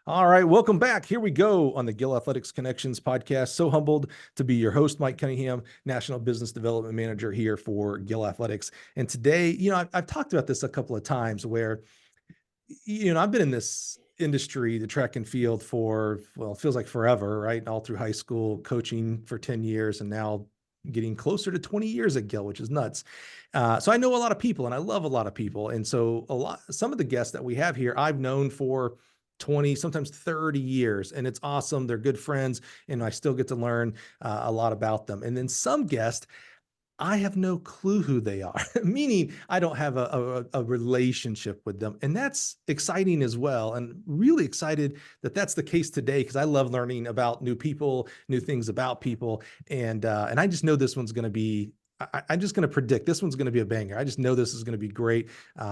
All right, welcome back. Here we go on the Gill Athletics Connections Podcast. So humbled to be your host, Mike Cunningham, National Business Development Manager here for Gill Athletics. And today, I've talked about this a couple of times where, I've been in this industry, the track and field for, well, it feels like forever, right? All through high school, coaching for 10 years, and now getting closer to 20 years at Gill, which is nuts. So I know a lot of people and I love a lot of people. And so some of the guests that we have here, I've known for 20, sometimes 30 years, and it's awesome. They're good friends, and I still get to learn a lot about them. And then some guests, I have no clue who they are, meaning I don't have a relationship with them. And that's exciting as well. And really excited that that's the case today, because I love learning about new people, new things about people. And I just know this one's going to be, I'm just going to predict this one's going to be a banger. I just know this is going to be great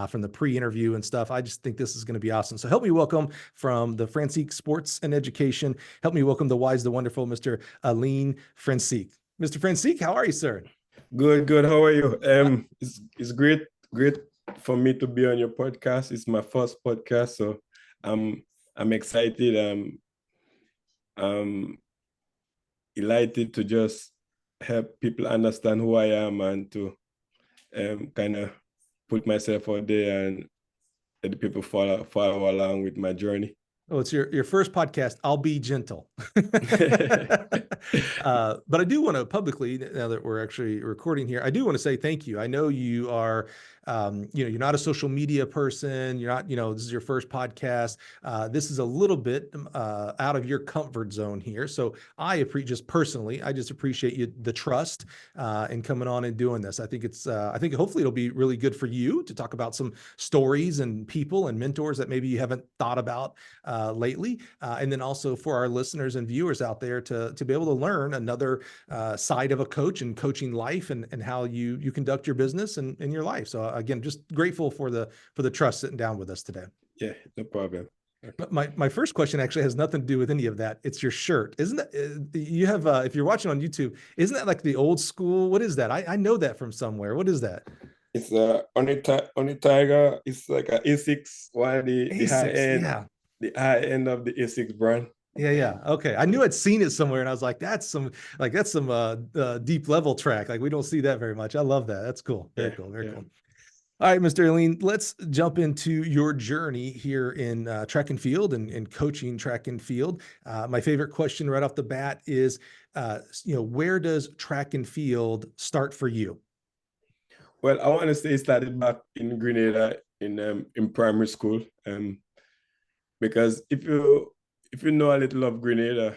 from the pre-interview and stuff. I just think this is going to be awesome. So help me welcome from the Francique Sports and Education. Help me welcome the wise, the wonderful Mr. Alleyne Francique. Mr. Francique, how are you, sir? Good. How are you? It's great for me to be on your podcast. It's my first podcast, so I'm excited. I'm delighted to just help people understand who I am and to kind of put myself out there and let the people follow along with my journey. Oh, it's your first podcast. I'll be gentle. But I do want to publicly, now that we're actually recording here, I do want to say thank you. I know you are, you're not a social media person. You're not, this is your first podcast. This is a little bit out of your comfort zone here. So I just appreciate you, the trust in coming on and doing this. I think I think hopefully it'll be really good for you to talk about some stories and people and mentors that maybe you haven't thought about lately. And then also for our listeners and viewers out there to be able to learn another side of a coach and coaching life and how you conduct your business and your life. So again, just grateful for the trust sitting down with us today. Yeah, no problem. But my first question actually has nothing to do with any of that. It's your shirt. Isn't that, you have, if you're watching on YouTube, isn't that like the old school? What is that? I know that from somewhere. What is that? It's on tiger. It's like a Essex, the high end, yeah. The high end of the Essex brand. Yeah. Okay. I knew I'd seen it somewhere and I was like, that's some deep level track. Like we don't see that very much. I love that. That's cool. Very cool. All right, Mr. Alleyne, let's jump into your journey here in track and field and coaching track and field. My favorite question right off the bat is, where does track and field start for you? Well, I want to say it started back in Grenada in primary school. Because if you know a little of Grenada,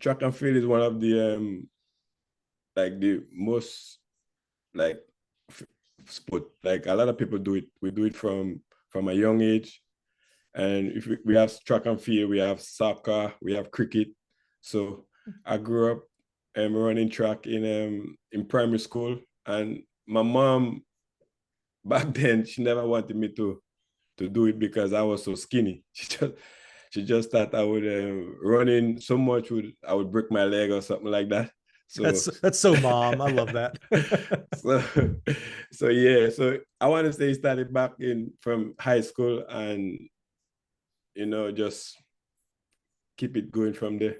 track and field is one of the the most sport. Like a lot of people do it. We do it from a young age, and if we have track and field, we have soccer, we have cricket. So I grew up running track in primary school, and my mom back then she never wanted me to do it because I was so skinny. She just thought I would running so much I would break my leg or something like that. So that's so mom. I love that. So I want to say it started back from high school and just keep it going from there.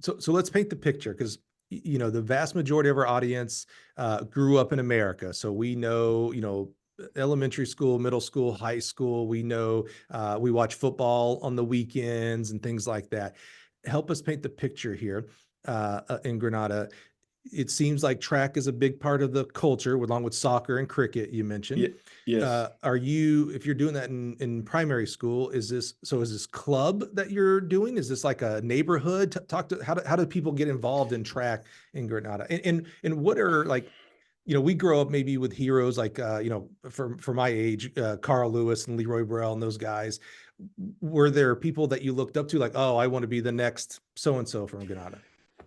So let's paint the picture, because the vast majority of our audience grew up in America. So we know, elementary school, middle school, high school. We know we watch football on the weekends and things like that. Help us paint the picture here in Grenada. It seems like track is a big part of the culture, along with soccer and cricket, you mentioned. Yes. If you're doing that in primary school, is this club that you're doing? Is this like a neighborhood? How do people get involved in track in Grenada? And what are we grow up maybe with heroes like, for my age, Carl Lewis and Leroy Burrell and those guys. Were there people that you looked up to, like, oh, I want to be the next so-and-so from Grenada?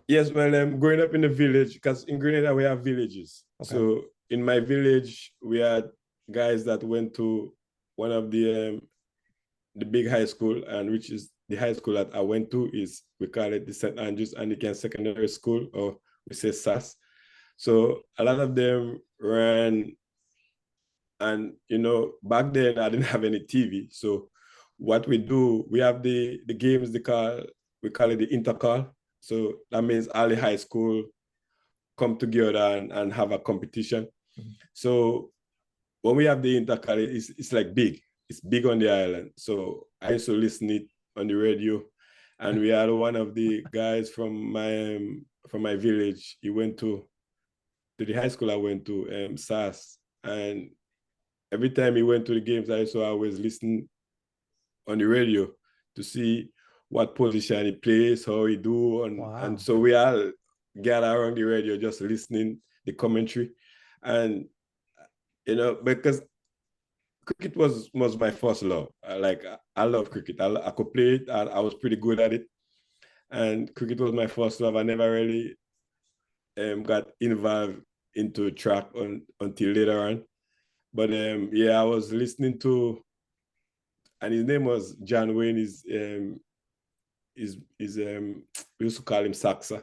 Yes, well, growing up in the village, because in Grenada we have villages. Okay. So in my village, we had guys that went to one of the big high school, and which is the high school that I went to we call it the St. Andrews Anglican Secondary School, or we say SAS. So a lot of them ran, and back then I didn't have any TV. So what we do, we have the games we call it the intercall. So that means all the high school come together and have a competition. So when we have the intercall, it's like big. It's big on the island. So I used to listen it on the radio. And we had one of the guys from my village. He went to the high school I went to, SAS. And every time he went to the games, I used to always listen on the radio to see what position he plays, how he do. And so we all gather around the radio just listening the commentary. And, because cricket was my first love. I love cricket. I could play it. I was pretty good at it. And cricket was my first love. I never really got involved into track until later on. But I was listening to, and his name was John Wayne. We used to call him Saxa.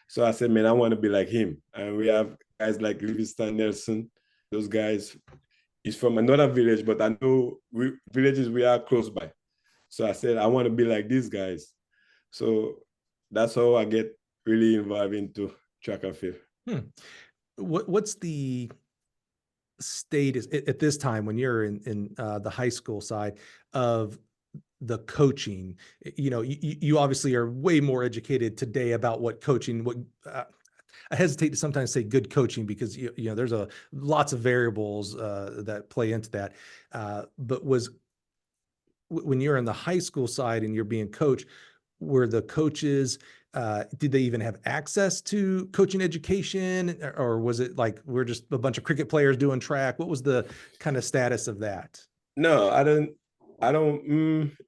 So I said, man, I want to be like him. And we have guys like Livingston Nelson. Those guys, he's from another village, but I know villages we are close by. So I said, I want to be like these guys. So that's how I get really involved into track and field. What's the status at this time when you're in the high school side of the coaching? You obviously are way more educated today about what coaching, I hesitate to sometimes say good coaching because there's lots of variables that play into that. But when you're in the high school side and you're being coached, were the coaches, did they even have access to coaching education, or was it like we're just a bunch of cricket players doing track? What was the kind of status of that? No, I don't.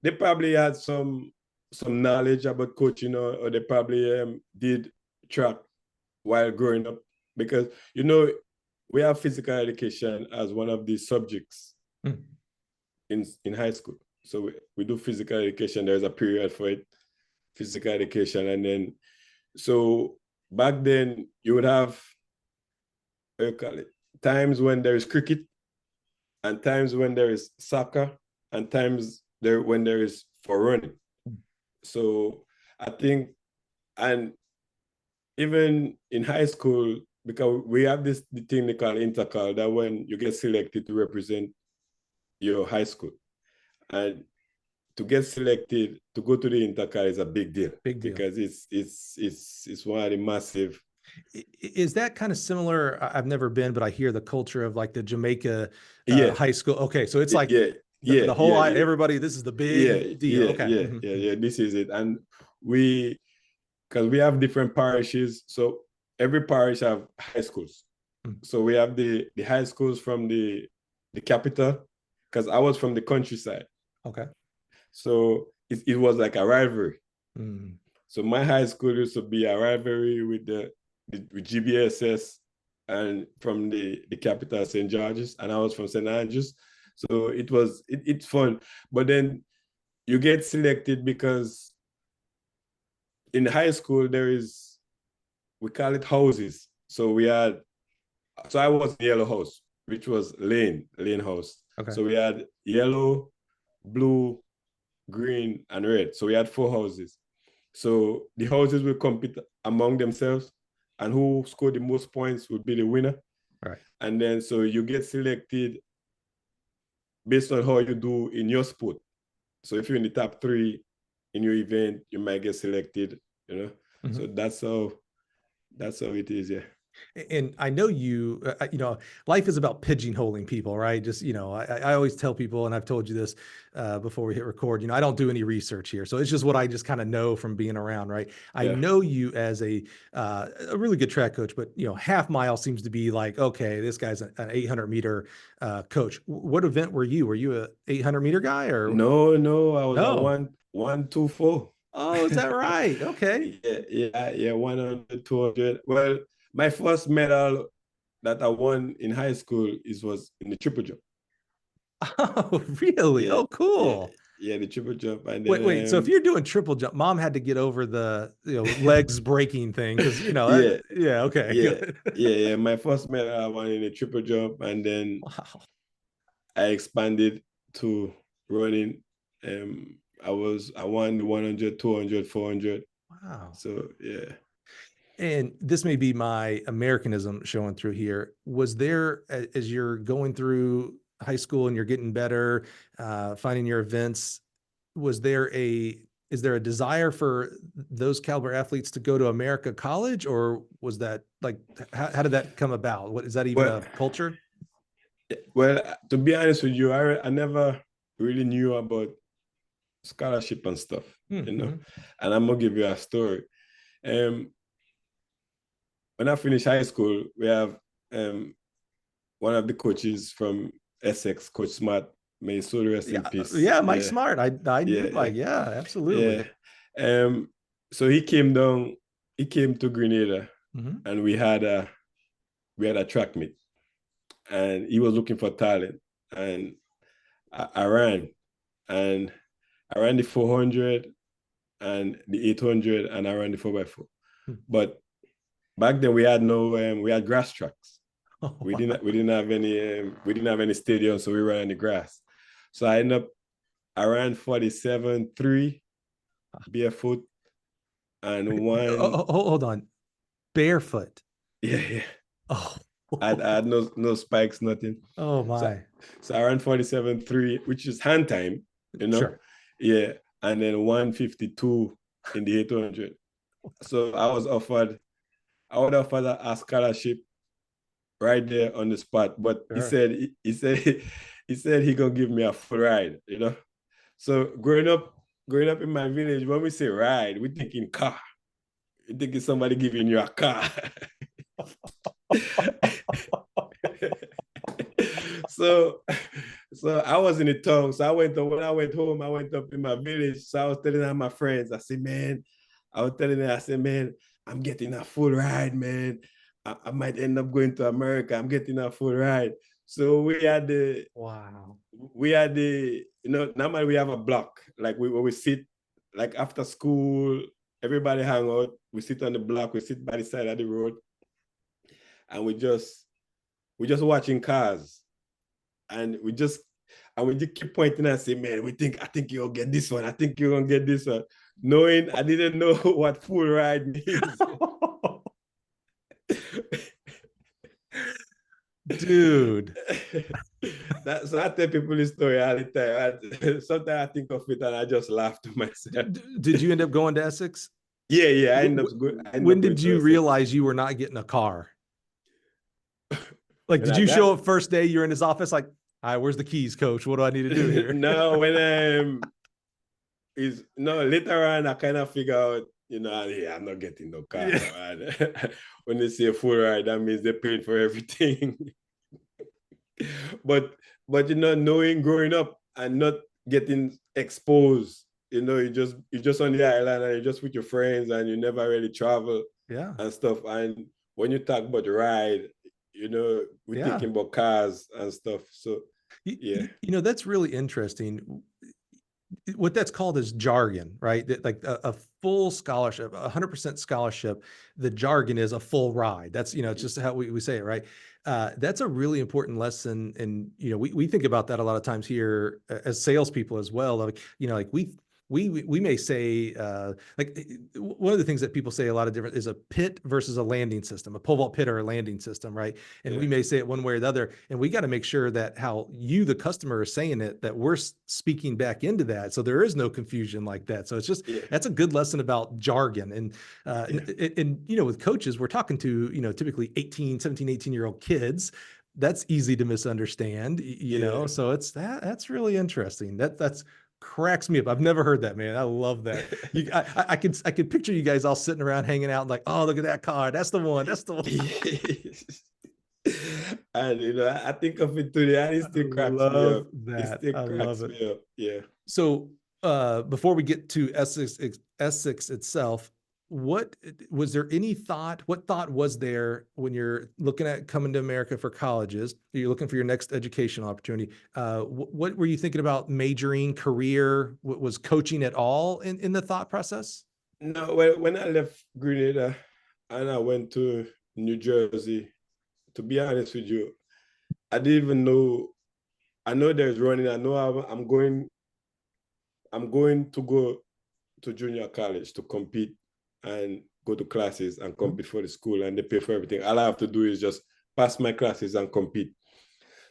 They probably had some knowledge about coaching, or they probably did track while growing up, because we have physical education as one of the subjects in high school. So we do physical education. There's a period for it, physical education. And then, so back then you would have times when there is cricket, and times when there is soccer, and times when there is for running. So I think, and even in high school, because we have the thing they call intercall, that when you get selected to represent your high school, and to get selected to go to the intercall is a big deal. Because it's one of the massive. Is that kind of similar? I've never been, but I hear the culture of like the Jamaica high school. Okay, so it's like the whole everybody. This is the big deal. Okay, This is it, and because we have different parishes, so every parish have high schools. So we have the high schools from the capital, because I was from the countryside. Okay. So it was like a rivalry. So my high school used to be a rivalry with with GBSS, and from the capital, St. George's, and I was from St. Andrews. So it's fun. But then you get selected because in high school we call it houses. So I was in yellow house, which was lane house. Okay. So we had yellow, blue, green, and red. So we had 4 houses. So the houses will compete among themselves, and who scored the most points would be the winner. Right. And then so you get selected based on how you do in your sport. So if you're in the top 3 in your event, you might get selected, So that's how it is, yeah. And I know life is about pigeonholing people, right? Just, I always tell people, and I've told you this before we hit record, I don't do any research here. So it's just what I just kind of know from being around, right? I know you as a really good track coach, but, half mile seems to be like, okay, this guy's an 800 meter coach. What event were you? Were you a 800 meter guy or? No, I was a 124. Oh, is that right? Okay. Yeah, 100, 200. Well, my first medal that I won in high school was in the triple jump. Oh, really? Oh, cool. Yeah, the triple jump. And then, wait. So if you're doing triple jump, mom had to get over the legs breaking thing because okay. Yeah. My first medal I won in the triple jump, and then I expanded to running, I won 100, 200, 400. Wow. So yeah. And this may be my Americanism showing through here. Was there, as you're going through high school and you're getting better, finding your events, is there a desire for those caliber athletes to go to America college, or was that like, how did that come about? What is that even Well, a culture? well, to be honest with you, I never really knew about scholarship and stuff, Mm-hmm. And I'm gonna give you a story. When I finished high school, we have one of the coaches from Essex, Coach Smart, may his soul rest in peace. Yeah, Mike Smart. I knew Mike. Yeah, absolutely. Yeah. So he came to Grenada, Mm-hmm. and we had a track meet, and he was looking for talent, and I ran, and I ran the 400 and the 800, and I ran the 4x4. But back then we had grass tracks. Oh, We wow. didn't have any stadium, so we ran on the grass. So I ran 47.3 barefoot and one. Hold on. Barefoot. Yeah. Oh, I had no spikes, nothing. oh So, my. so I ran 47.3, which is hand time, Sure. Yeah. And then 152 in the 800. So I was offered a scholarship right there on the spot. But Sure. he said he gonna give me a full ride, So growing up in my village, when we say ride, we thinking car. We thinking somebody giving you a car. so I was in the town. So when I went home, I went up in my village. So I was telling all my friends, I said, man, I'm getting a full ride, man. I might end up going to America. I'm getting a full ride. So Wow. normally we have a block, like where we sit, like after school, everybody hang out. We sit on the block, we sit by the side of the road, and we just watching cars. And we just keep pointing and say, man, I think you'll get this one. I think you're gonna get this one. Knowing I didn't know what full ride means. Dude. So I tell people this story all the time. Sometimes I think of it and I just laugh to myself. Did you end up going to Essex? Yeah. When did you realize you were not getting a car? Like, did you show up first day, you're in his office, like, all right, where's the keys, coach? What do I need to do here? No, later on I kind of figure out, I'm not getting no car. Yeah. When they say full ride, that means they paid for everything. but knowing growing up and not getting exposed, you just on the island and you just with your friends and you never really travel and stuff. And when you talk about the ride, we're thinking about cars and stuff. So yeah. That's really interesting. What that's called is jargon, right? That like a full scholarship, 100% scholarship. The jargon is a full ride. That's, it's just how we say it, right? That's a really important lesson. And, we think about that a lot of times here as salespeople as well. Like we may say, one of the things that people say a lot of different is a pit versus a landing system, a pole vault pit or a landing system, right? And we may say it one way or the other, and we got to make sure that how you, the customer, are saying it, that we're speaking back into that. So there is no confusion like that. So it's just, that's a good lesson about jargon. And, with coaches, we're talking to, typically 17, 18-year-old kids. That's easy to misunderstand, so that's really interesting. That's cracks me up. I've never heard that, man. I love that. I could picture you guys all sitting around hanging out like, oh, look at that car. That's the one. That's the one. And I think of it today, and it still cracks me up. That. It still cracks me up. Yeah. So before we get to Essex itself, what thought was there when you're looking at coming to America for colleges, you're looking for your next educational opportunity? What were you thinking about majoring, career? Was coaching at all in the thought process? No, when I left Grenada and I went to New Jersey, to be honest with you, I didn't even know. I know there's running. I know I'm going I'm going to go to junior college to compete and go to classes and compete for the school, and they pay for everything. All I have to do is just pass my classes and compete.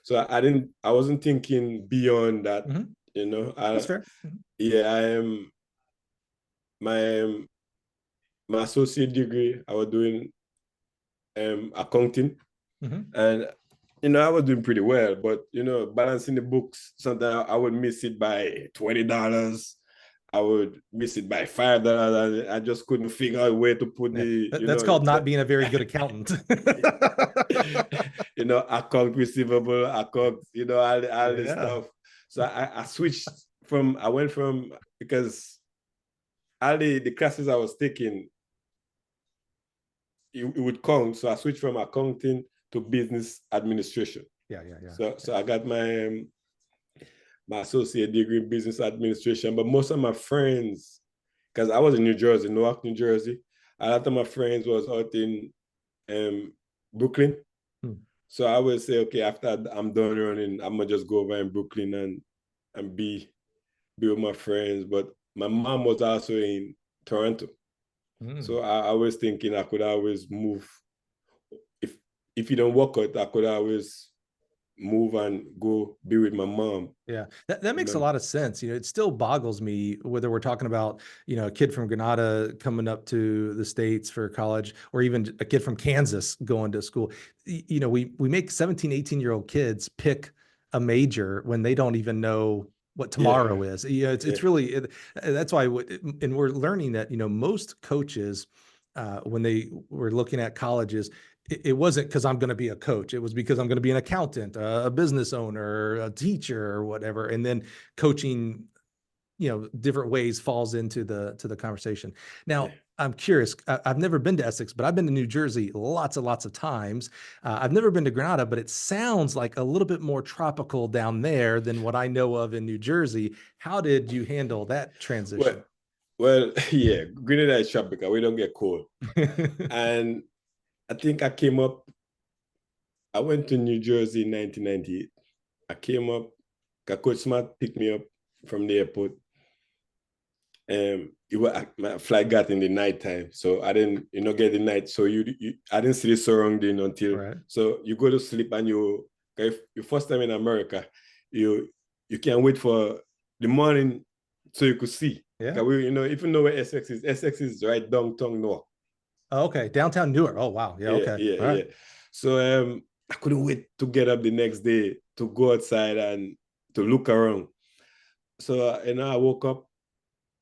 So I wasn't thinking beyond that, you know. That's fair. Yeah, I am my associate degree, I was doing accounting, and you know, I was doing pretty well, but you know, balancing the books, sometimes I would miss it by $20. I would miss it by $5, and I just couldn't figure out where to put That's called not being a very good accountant. You know, account receivable, account, you know, all this stuff. So I went from, because all the classes I was taking, it would count. So I switched from accounting to business administration. Yeah. So I got my associate degree in business administration, but most of my friends, because I was in New Jersey, Newark, New Jersey, a lot of my friends was out in Brooklyn. So I would say, okay, after I'm done running, I'm gonna just go over in Brooklyn and be with my friends. But my mom was also in Toronto. So I was thinking I could always move. If it don't work out, I could always move and go be with my mom. Yeah, that makes a lot of sense. You know, it still boggles me whether we're talking about, you know, a kid from Grenada coming up to the States for college, or even a kid from Kansas going to school. You know, we make 17, 18-year-old kids pick a major when they don't even know what tomorrow is. You know, it's really, that's why, and we're learning that, you know, most coaches, when they were looking at colleges, it wasn't because I'm going to be a coach. It was because I'm going to be an accountant, a business owner, a teacher, or whatever. And then coaching, you know, different ways falls into the conversation. Now, I'm curious. I've never been to Essex, but I've been to New Jersey lots and lots of times. I've never been to Grenada, but it sounds like a little bit more tropical down there than what I know of in New Jersey. How did you handle that transition? Well, yeah, Grenada is tropical. We don't get cold. And I think I went to New Jersey in 1998. I came up, Coach Smart picked me up from the airport. My flight got in the nighttime, so I didn't, get the night. So I didn't see the surrounding until, so you go to sleep, and if your first time in America, you can't wait for the morning so you could see. Yeah. If you know where Essex is right downtown Newark. Oh, okay, downtown Newark. Oh, wow. Yeah. Okay. Yeah. So I couldn't wait to get up the next day to go outside and to look around. So I woke up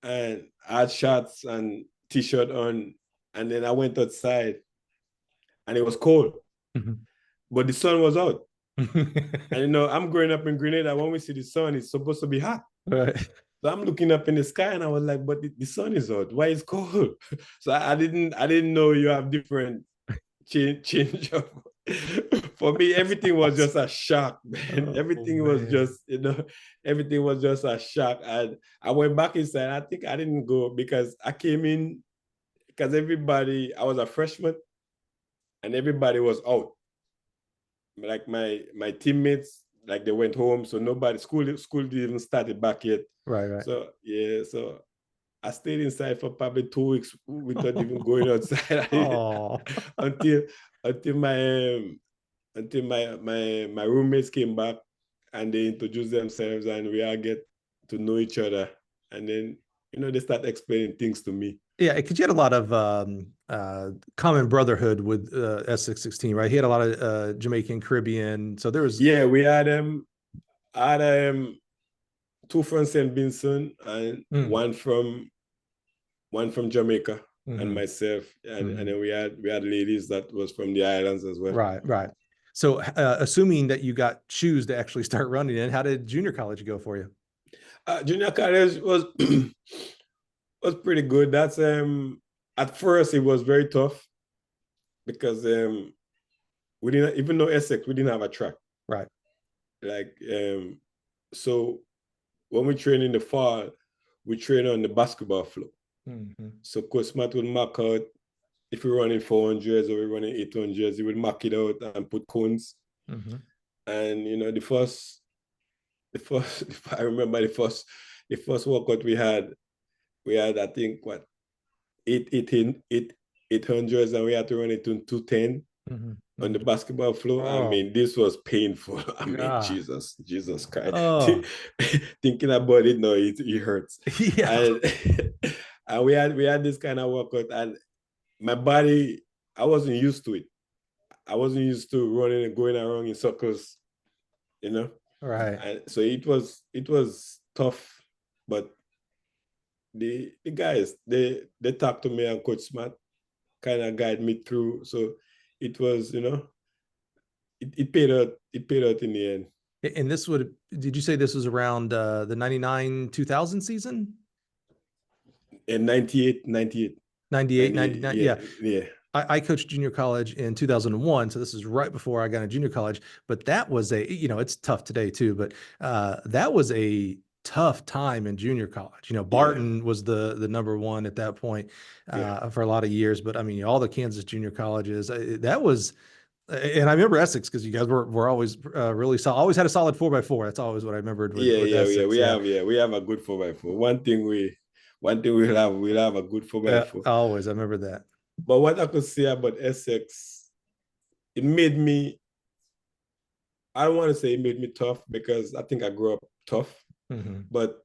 and I had shorts and t-shirt on, and then I went outside, and it was cold, but the sun was out. And I'm growing up in Grenada. When we see the sun, it's supposed to be hot. Right. So I'm looking up in the sky, and I was like, but the sun is out. Why is it cold? So I didn't know you have different change of. For me, everything was just a shock, man. Everything was just a shock. And I went back inside. I think I didn't go because I came in because I was a freshman, and everybody was out. Like my teammates, like they went home, so school didn't even started back yet. Right. So so I stayed inside for probably 2 weeks without even going outside until my roommates came back, and they introduced themselves, and we all get to know each other, and then they start explaining things to me. Yeah, because you had a lot of common brotherhood with Essex 16, right? He had a lot of Jamaican, Caribbean, so there was. Yeah, we had two from St. Vincent and one from Jamaica, and myself, and then we had ladies that was from the islands as well. Right. So assuming that you got shoes to actually start running in, how did junior college go for you? Junior college was was pretty good. That's at first it was very tough because we didn't, even though Essex, we didn't have a track. Right. Like so when we train in the fall, we train on the basketball floor. So Coach Smart would mark out if we're running 400s or we're running 800s, he would mark it out and put cones. And if I remember the the first workout we had I think what 800s, and we had to run it to 210 on the basketball floor. Oh. I mean, this was painful. I mean, God. Jesus Christ. Oh. Thinking about it now, it hurts. Yeah. And we had this kind of workout, and my body, I wasn't used to it. I wasn't used to running and going around in circles, you know. Right. And so it was tough, but the guys, they talked to me, and Coach Smart kind of guided me through. So it was, you know, it paid out. It paid out in the end. And did you say this was around the 99, 2000 season? In 98. 98, 99. Yeah. Yeah. I coached junior college in 2001. So this is right before I got into junior college, but that was it's tough today too, but that was a tough time in junior college. Barton was the number one at that point for a lot of years, but I mean, all the Kansas junior colleges, that was, and I remember Essex because you guys were always really solid. Always had a solid 4x4. That's always what I remembered. With Essex. We have a good 4x4. One thing we'll have a good 4x4. Always, I remember that. But what I could say about Essex, it made me, I don't want to say it made me tough, because I think I grew up tough. But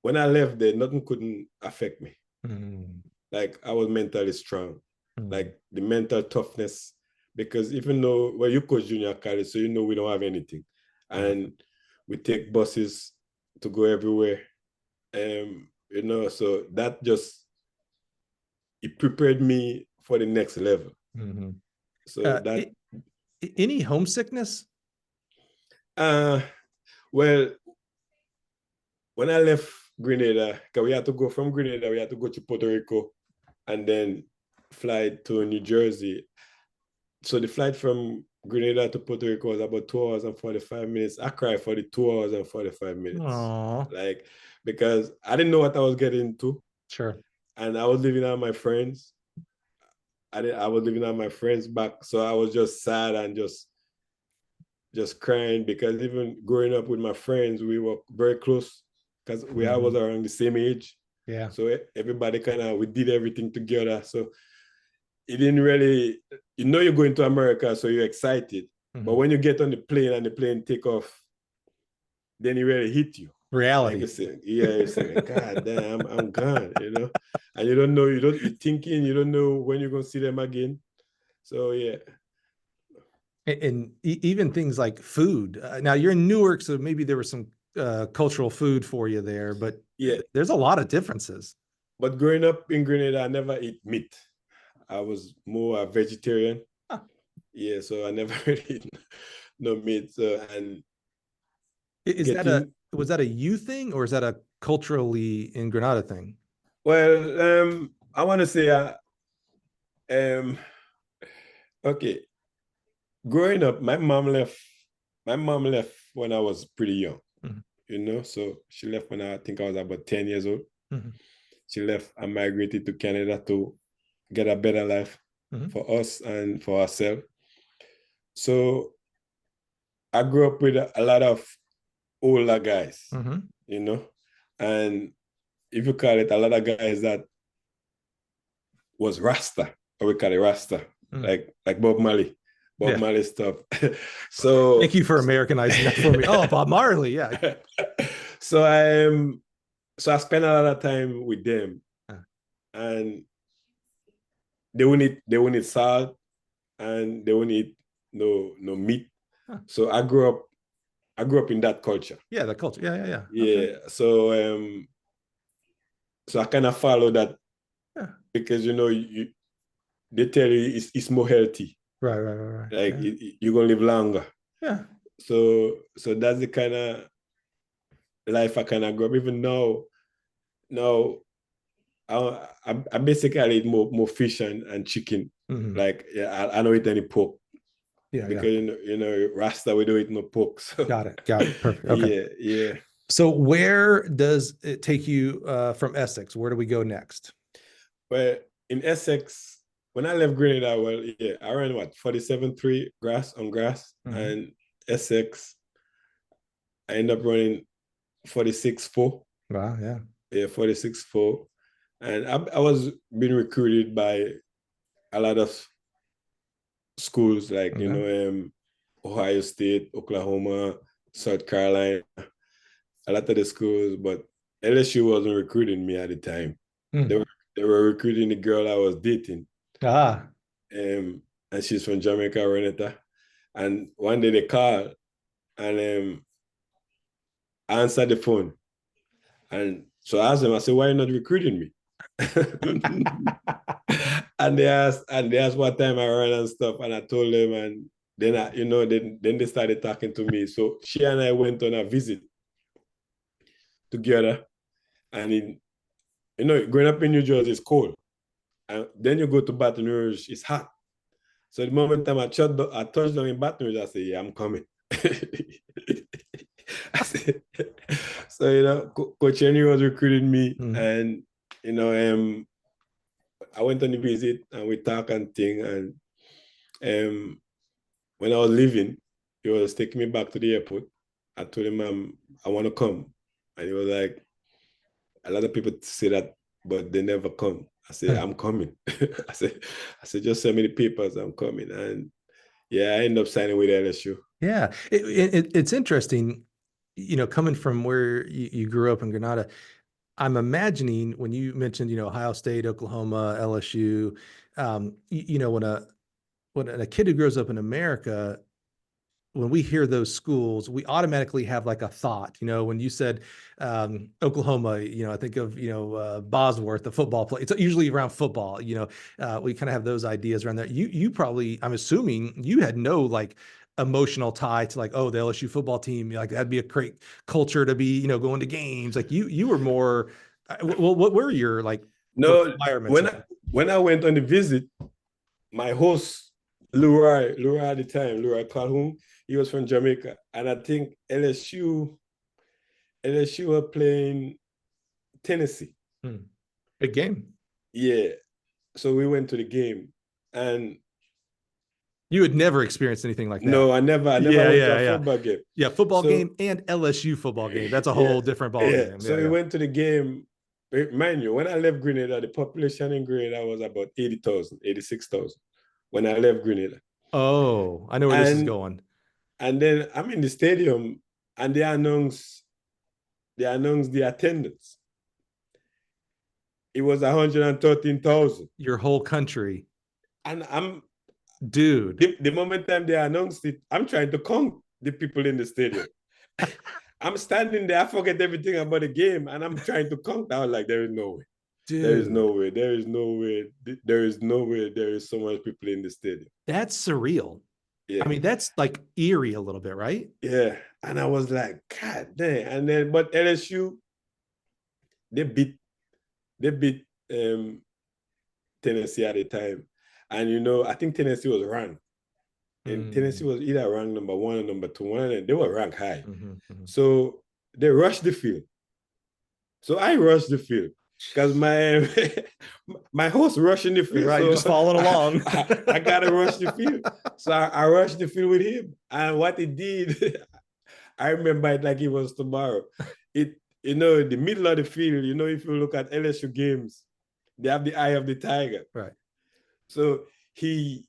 when I left there, nothing couldn't affect me. Like, I was mentally strong, like the mental toughness, because even though, well, you coach junior college, so we don't have anything. And we take buses to go everywhere. So that it prepared me for the next level. So any homesickness? Well, when I left Grenada, because we had to go from Grenada, we had to go to Puerto Rico and then fly to New Jersey. So the flight from Grenada to Puerto Rico was about 2 hours and 45 minutes. I cried for the 2 hours and 45 minutes. Aww. Because I didn't know what I was getting into. Sure. And I was living on my friends. I was living on my friends back. So I was just sad and just crying, because even growing up with my friends, we were very close, because I was around the same age. Yeah. So everybody we did everything together. So it didn't really, you're going to America, so you're excited. But when you get on the plane and the plane take off, then it really hit you. Reality. You're saying, God damn, I'm gone, And you don't know, you're thinking, you don't know when you're going to see them again. So, yeah. And even things like food. Now, you're in Newark, so maybe there was some cultural food for you there, but yeah, there's a lot of differences. But growing up in Grenada, I never ate meat. I was more a vegetarian. Yeah, so I never really ate no meat. So, and was that a you thing, or is that a culturally in Grenada thing? Well, I want to say, okay. Growing up, my mom left when I was pretty young, so she left when I think I was about 10 years old. She left and migrated to Canada to get a better life for us and for herself. So I grew up with a lot of older guys, and if you call it, a lot of guys that was Rasta, or we call it Rasta, like Bob Marley. Marley stuff. So thank you for Americanizing that for me. Oh, Bob Marley, yeah. So I spent a lot of time with them, and they wouldn't eat salt, and they wouldn't eat no meat. So I grew up in that culture. Yeah, the culture. Yeah. Yeah. Okay. So I kind of follow that, because they tell you it's more healthy. Right. Like you're gonna live longer. Yeah. So that's the kind of life I kind of grew up. Even now, I basically eat more fish and chicken. Like I don't eat any pork. Yeah. Because Rasta, we don't eat no pork. So. Got it. Perfect. Okay. Yeah. So where does it take you from Essex? Where do we go next? Well, in Essex, when I left Grenada, I ran 47.3 grass, and Essex, I ended up running 46.4. Wow, yeah. Yeah, 46.4. And I was being recruited by a lot of schools like, Ohio State, Oklahoma, South Carolina, a lot of the schools, but LSU wasn't recruiting me at the time. Hmm. They were recruiting the girl I was dating. Ah. And she's from Jamaica, Grenada. And one day they called and I answered the phone. And so I asked them, I said, why are you not recruiting me? and they asked what time I ran and stuff. And I told them, and then then they started talking to me. So she and I went on a visit together. And growing up in New Jersey is cold. And then you go to Baton Rouge, it's hot. So the moment I touched down in Baton Rouge, I said, yeah, I'm coming. I said, so, Coach Henry was recruiting me. And, I went on the visit and we talked and thing. And when I was leaving, he was taking me back to the airport. I told him I want to come. And he was like, a lot of people say that, but they never come. I said, I'm coming. I said, just send me the papers, I'm coming. And yeah, I ended up signing with LSU. Yeah. It's interesting, coming from where you grew up in Grenada. I'm imagining when you mentioned, Ohio State, Oklahoma, LSU, when a kid who grows up in America, when we hear those schools, we automatically have like a thought, when you said Oklahoma, I think of, Bosworth, the football play. It's usually around football, we kind of have those ideas around there. You probably, I'm assuming you had no like emotional tie to like, oh, the LSU football team, like that'd be a great culture to be, going to games. Like you were more, well, what were your like environments? When I went on the visit, my host, Leroy at the time, Leroy Calhoun, he was from Jamaica. And I think LSU were playing Tennessee. Big game. Yeah. So we went to the game. And you had never experienced anything like that. No, I never went to a football game. Yeah, football game and LSU football game. That's a whole different ball game. So we went to the game. Mind you, when I left Grenada, the population in Grenada was about 80,000, 86,000 when I left Grenada. Oh, I know where this is going. And then I'm in the stadium and they announced the attendance. It was 113,000. Your whole country. And dude. The moment time they announced it, I'm trying to count the people in the stadium. I'm standing there, I forget everything about the game, and I'm trying to count. I was like, there is no way. Dude. There is no way. There is no way. There is no way there is so much people in the stadium. That's surreal. Yeah. I mean, that's like eerie a little bit, right? Yeah. And I was like, God damn. And then, but LSU, they beat Tennessee at the time. And, I think Tennessee was ranked. And Tennessee was either ranked number 1 or number 2, and they were ranked high. So they rushed the field. So I rushed the field because my host rushing the field. Right, so just following along. I gotta rush the field. So I rushed the field with him. And what he did, I remember it like it was tomorrow. The middle of the field, if you look at LSU games, they have the eye of the tiger. Right. So he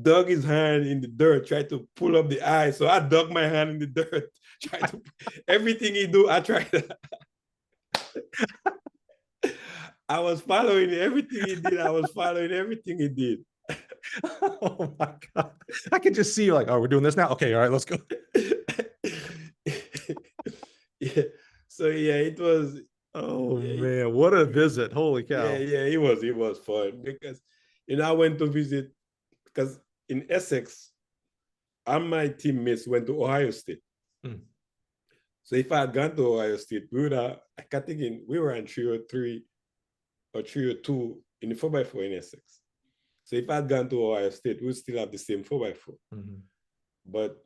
dug his hand in the dirt, tried to pull up the eye. So I dug my hand in the dirt. Everything he do, I tried to. I was following everything he did. I was following everything he did. Oh my God. I can just see you like, oh, we're doing this now? Okay, all right, let's go. Yeah. So yeah, it was. Oh man, what a visit. Holy cow. Yeah, it was fun because, I went to visit because in Essex, my teammates went to Ohio State. So if I had gone to Ohio State, we were in 303 or 302 in the 4x4 in Essex. So if I had gone to Ohio State, we would still have the same 4x4. But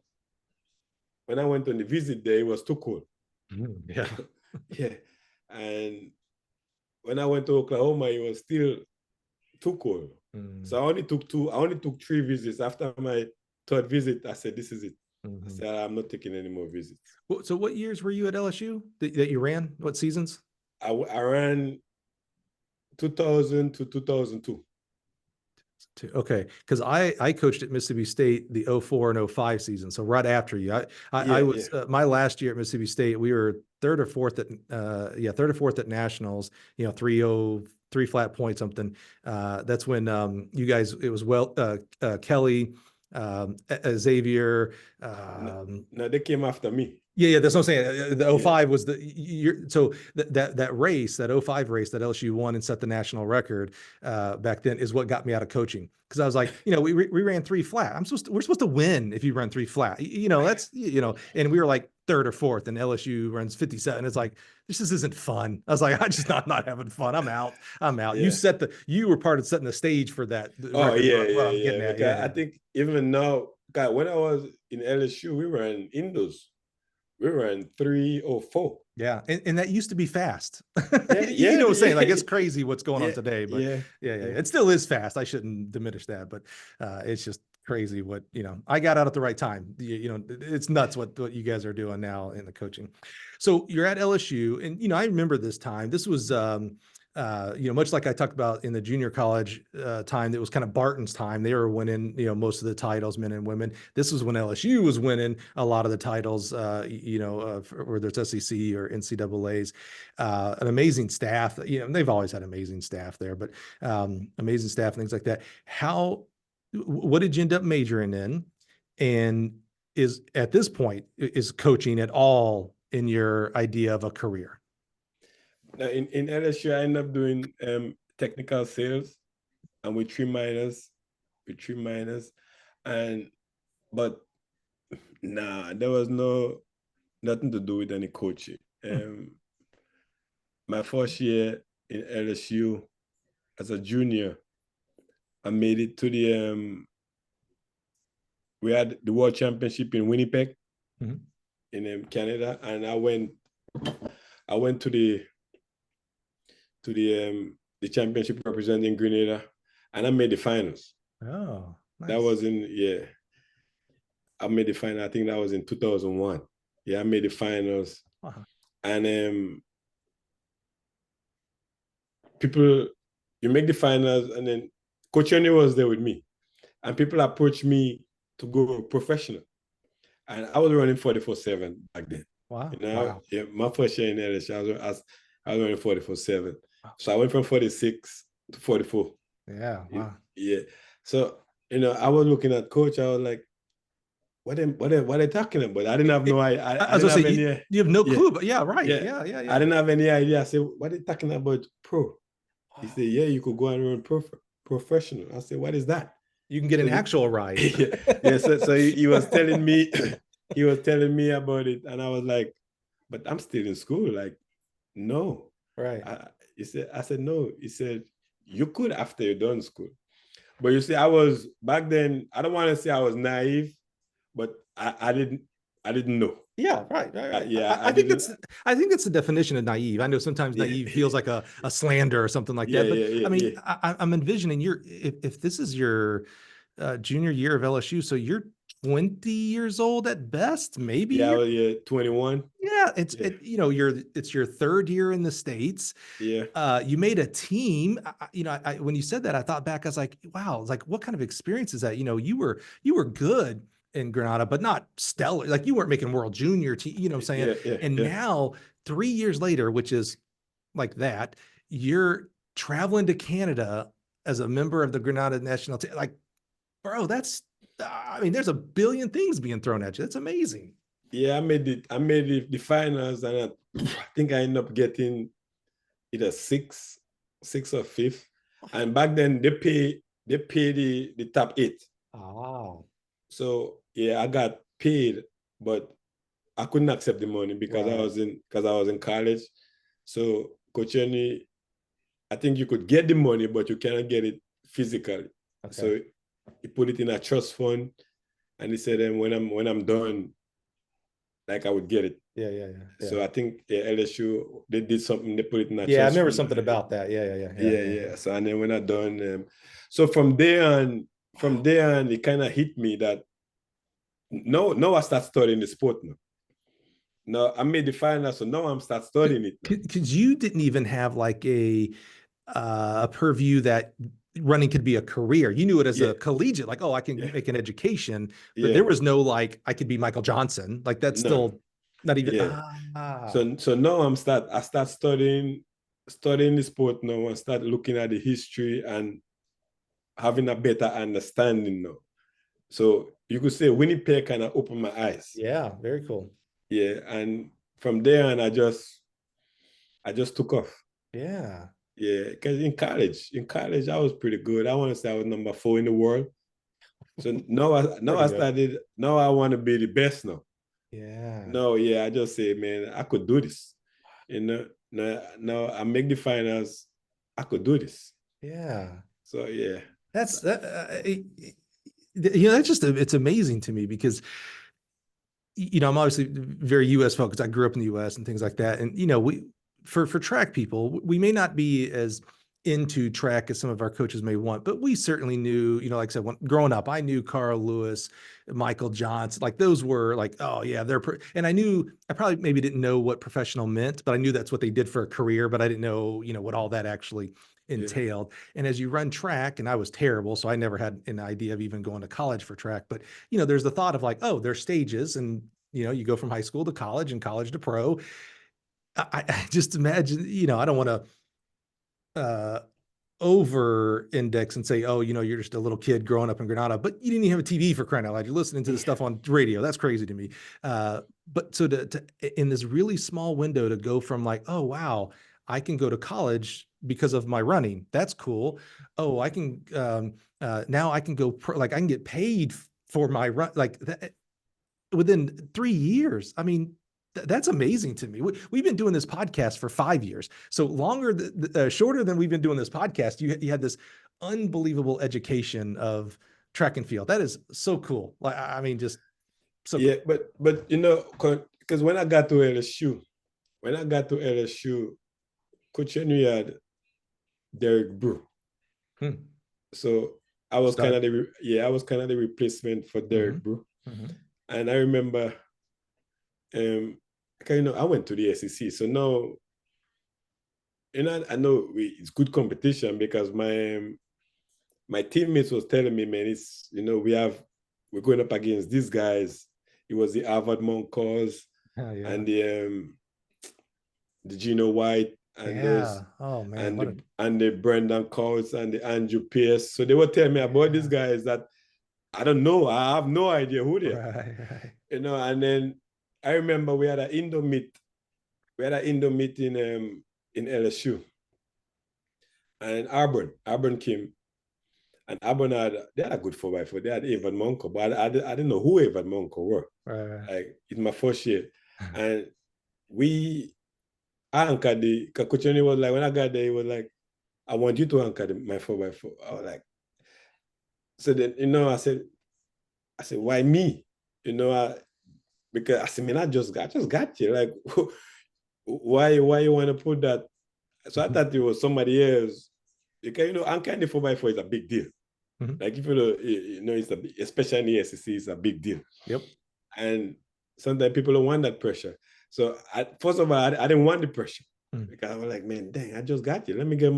when I went on the visit there, it was too cold. Yeah. Yeah. And when I went to Oklahoma, it was still too cold. So I only took 3 visits. After my 3rd visit, I said, this is it. I said, I'm not taking any more visits. So what years were you at LSU that you ran? What seasons? I ran 2000 to 2002. Okay, because I coached at Mississippi State the 04 and 05 season, so right after you. I was my last year at Mississippi State. We were third or fourth at nationals. 303 flat point something. That's when you guys. It was Kelly, Xavier. No, they came after me. Yeah, that's what I'm saying. The 05 was the year. So that race, that 05 race that LSU won and set the national record back then is what got me out of coaching. Because I was like, we ran 3 flat. We're supposed to win if you run 3 flat. That's and we were like third or fourth, and LSU runs 57. It's like this just isn't fun. I was like, I'm not having fun. I'm out. Yeah. You were part of setting the stage for that. Oh yeah. I think even now, God, when I was in LSU, we were in indoors. We were in 304. Yeah, and that used to be fast. You know what I'm saying? Like it's crazy what's going on today, but yeah, it still is fast. I shouldn't diminish that, but it's just crazy what I got out at the right time. It's nuts what you guys are doing now in the coaching. So you're at LSU, and I remember this time. This was much like I talked about in the junior college time, that was kind of Barton's time. They were winning, most of the titles, men and women. This was when LSU was winning a lot of the titles, whether it's SEC or NCAAs. An amazing staff. They've always had amazing staff there, but amazing staff and things like that. What did you end up majoring in? And at this point, is coaching at all in your idea of a career? Now in LSU, I ended up doing technical sales, and with 3 minors, but there was nothing to do with any coaching. My first year in LSU as a junior, I made it to we had the World Championship in Winnipeg, in Canada, and I went to the championship representing Grenada, and I made the finals. Oh, nice. That was I made the final. I think that was in 2001. Yeah, I made the finals. Wow. And you make the finals, and then Coach Ernie was there with me, and people approached me to go professional, and I was running 44/7 back then. Wow. Yeah, my first year in LSU, I was running 44/7. So I went from 46 to 44. Yeah. Wow. Yeah. So, I was looking at coach. I was like, what are they talking about? I didn't have no idea. You have no clue, but yeah, right. Yeah. I didn't have any idea. I said, what are they talking about pro? He said, yeah, you could go and run professional. I said, what is that? You can get an actual ride. Yeah. So he was telling me, about it. And I was like, but I'm still in school. Like, no. Right. I said, no. He said, you could after you're done school. But you see, I was back then, I don't want to say I was naive, but I didn't know. Yeah, right. I think it's the definition of naive. I know sometimes naive feels like a slander or something like that. But I'm envisioning if this is your junior year of LSU, so you're 20 years old at best, maybe. Yeah, 21. Yeah, it's your third year in the States. Yeah. You made a team. When you said that, I thought back. I was like, wow, it's like, what kind of experience is that? You were good in Grenada, but not stellar. Like you weren't making world junior team. You know what I'm saying? Yeah, now 3 years later, which is like that, you're traveling to Canada as a member of the Grenada national team. Like, bro, there's a billion things being thrown at you. That's amazing. Yeah, I made the finals, and I think I ended up getting either sixth or fifth. And back then they pay the top 8. Oh. So yeah, I got paid, but I couldn't accept the money because I was in college. So Coach Ernie, I think you could get the money, but you cannot get it physically. Okay. So he put it in a trust fund, and he said, "And when I'm done, like I would get it." Yeah. So I think LSU, they did something. They put it in a trust I remember fund. something about that. Yeah. So and then when I done, so from there on, it kind of hit me that No, I start studying the sport now. No, I made the final, so now I'm start studying it. Because you didn't even have like a purview that running could be a career. You knew it as a collegiate, like, oh, I can make an education, but there was no like, I could be Michael Johnson. Like that's still not even. So now I start studying the sport now and start looking at the history and having a better understanding now. So you could say Winnipeg kind of opened my eyes. Yeah, very cool. Yeah, and from there on, I just took off. Yeah. Yeah, because in college I was pretty good. I want to say I was number 4 in the world. So now I want to be the best now. Yeah. No, yeah, I just say, man, I could do this. You know, now I make the finals. I could do this. Yeah. So yeah, that's that's just it's amazing to me because I'm obviously very U.S. focused. I grew up in the U.S. and things like that, and we for track people, we may not be as into track as some of our coaches may want, but we certainly knew, like I said, when growing up, I knew Carl Lewis, Michael Johnson, like those were like, oh yeah, and I probably maybe didn't know what professional meant, but I knew that's what they did for a career, but I didn't know, what all that actually entailed. Yeah. And as you run track, and I was terrible, so I never had an idea of even going to college for track, but there's the thought of like, oh, there's stages, and you go from high school to college and college to pro. I just imagine, I don't want to over index and say, oh, you're just a little kid growing up in Grenada, but you didn't even have a TV for crying out loud. You're listening to the stuff on radio. That's crazy to me. But so to in this really small window to go from like, oh, wow, I can go to college because of my running. That's cool. Oh, I can, now I can go like I can get paid for my run, like that within 3 years. I mean, that's amazing to me. We've been doing this podcast for 5 years, so shorter than we've been doing this podcast. You had this unbelievable education of track and field. That is so cool. Like, I mean, just so yeah. Cool. But because when I got to LSU, Coach Henry had Derek Brew. So I was kind of the replacement for Derek Brew, and I remember. I went to the SEC, so now, I know it's good competition because my teammates was telling me, man, it's we're going up against these guys. It was the Harvard Moncos and the Gino White and those, oh man, and the Brendan Coates and the Andrew Pierce. So they were telling me about these guys that I don't know. I have no idea who they are. Right. And then I remember we had an indoor meet. We had an indoor meet in LSU. And Auburn came. And Auburn they had a good 4x4. They had Evan Monko, but I didn't know who Evan Monko were. Right. Like, it's my first year. And I anchored Coach Henry was like, when I got there, he was like, I want you to anchor my 4x4. I was like, so then, I said, why me? Because I said, man, I just got you. Like, why you want to put that? So I thought it was somebody else. Because, anchoring the 4x4 is a big deal. Like, if it's especially in the SEC, it's a big deal. Yep. And sometimes people don't want that pressure. So first of all, I didn't want the pressure. Because I was like, man, dang, I just got you. Let me get,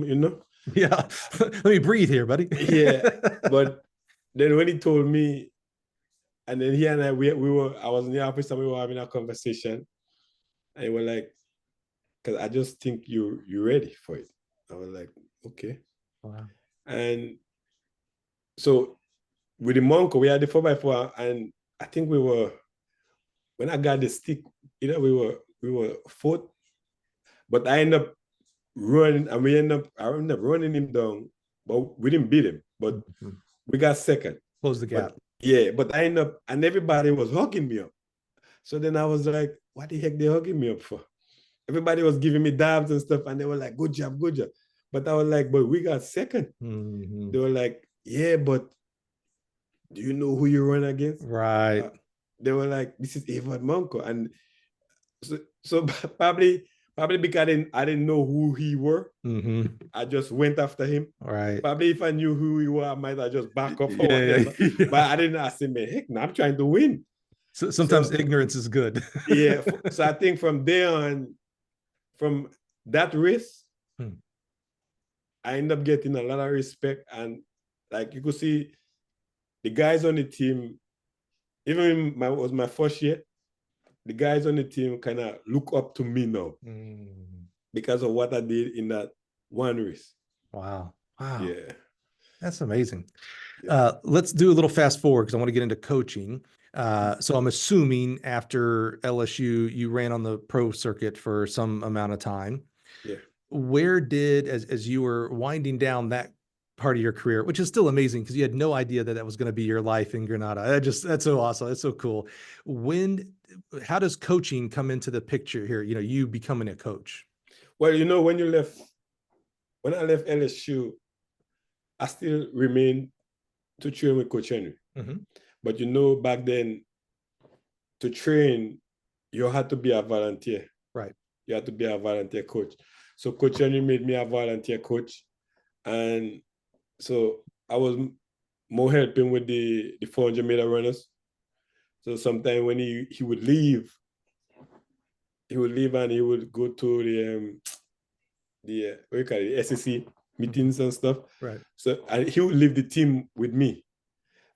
Yeah. Let me breathe here, buddy. Yeah. But then when he told me, and then he and I was in the office and we were having a conversation. And he was like, because I just think you're ready for it. I was like, okay. Wow. And so with the Monko, we had the 4x4, and I think when I got the stick, we were fourth, but I ended up running, and I ended up running him down, but we didn't beat him, but we got second. Close the gap. But I ended up, and everybody was hugging me up. So then I was like, what the heck they hugging me up for? Everybody was giving me dabs and stuff, and they were like, good job, good job. But I was like, but we got second. They were like, yeah, but do you know who you run against? Right. They were like, this is Evan Monko. And so probably because I didn't know who he were, I just went after him. Right. Probably if I knew who he was, I might have just back up or whatever. But I didn't ask him, man, heck, no, I'm trying to win. So sometimes So, ignorance is good. yeah. So I think from there on, from that race, I end up getting a lot of respect. And like you could see the guys on the team, even was my first year, the guys on the team kind of look up to me now because of what I did in that one race. Wow. Wow. Yeah. That's amazing. Yeah. Let's do a little fast forward because I want to get into coaching. So I'm assuming after LSU, you ran on the pro circuit for some amount of time. Yeah. Where did, as you were winding down that part of your career, which is still amazing because you had no idea that that was going to be your life in Grenada. That's so awesome. That's so cool. How does coaching come into the picture here? You know, you becoming a coach. Well, you know, when I left LSU, I still remained to train with Coach Henry. But you know, back then, to train, you had to be a volunteer. Right. You had to be a volunteer coach. So Coach Henry made me a volunteer coach. And so I was more helping with the 400-meter runners. So sometimes when he would leave and he would go to the what you call it, the SEC meetings and stuff. Right. So he would leave the team with me.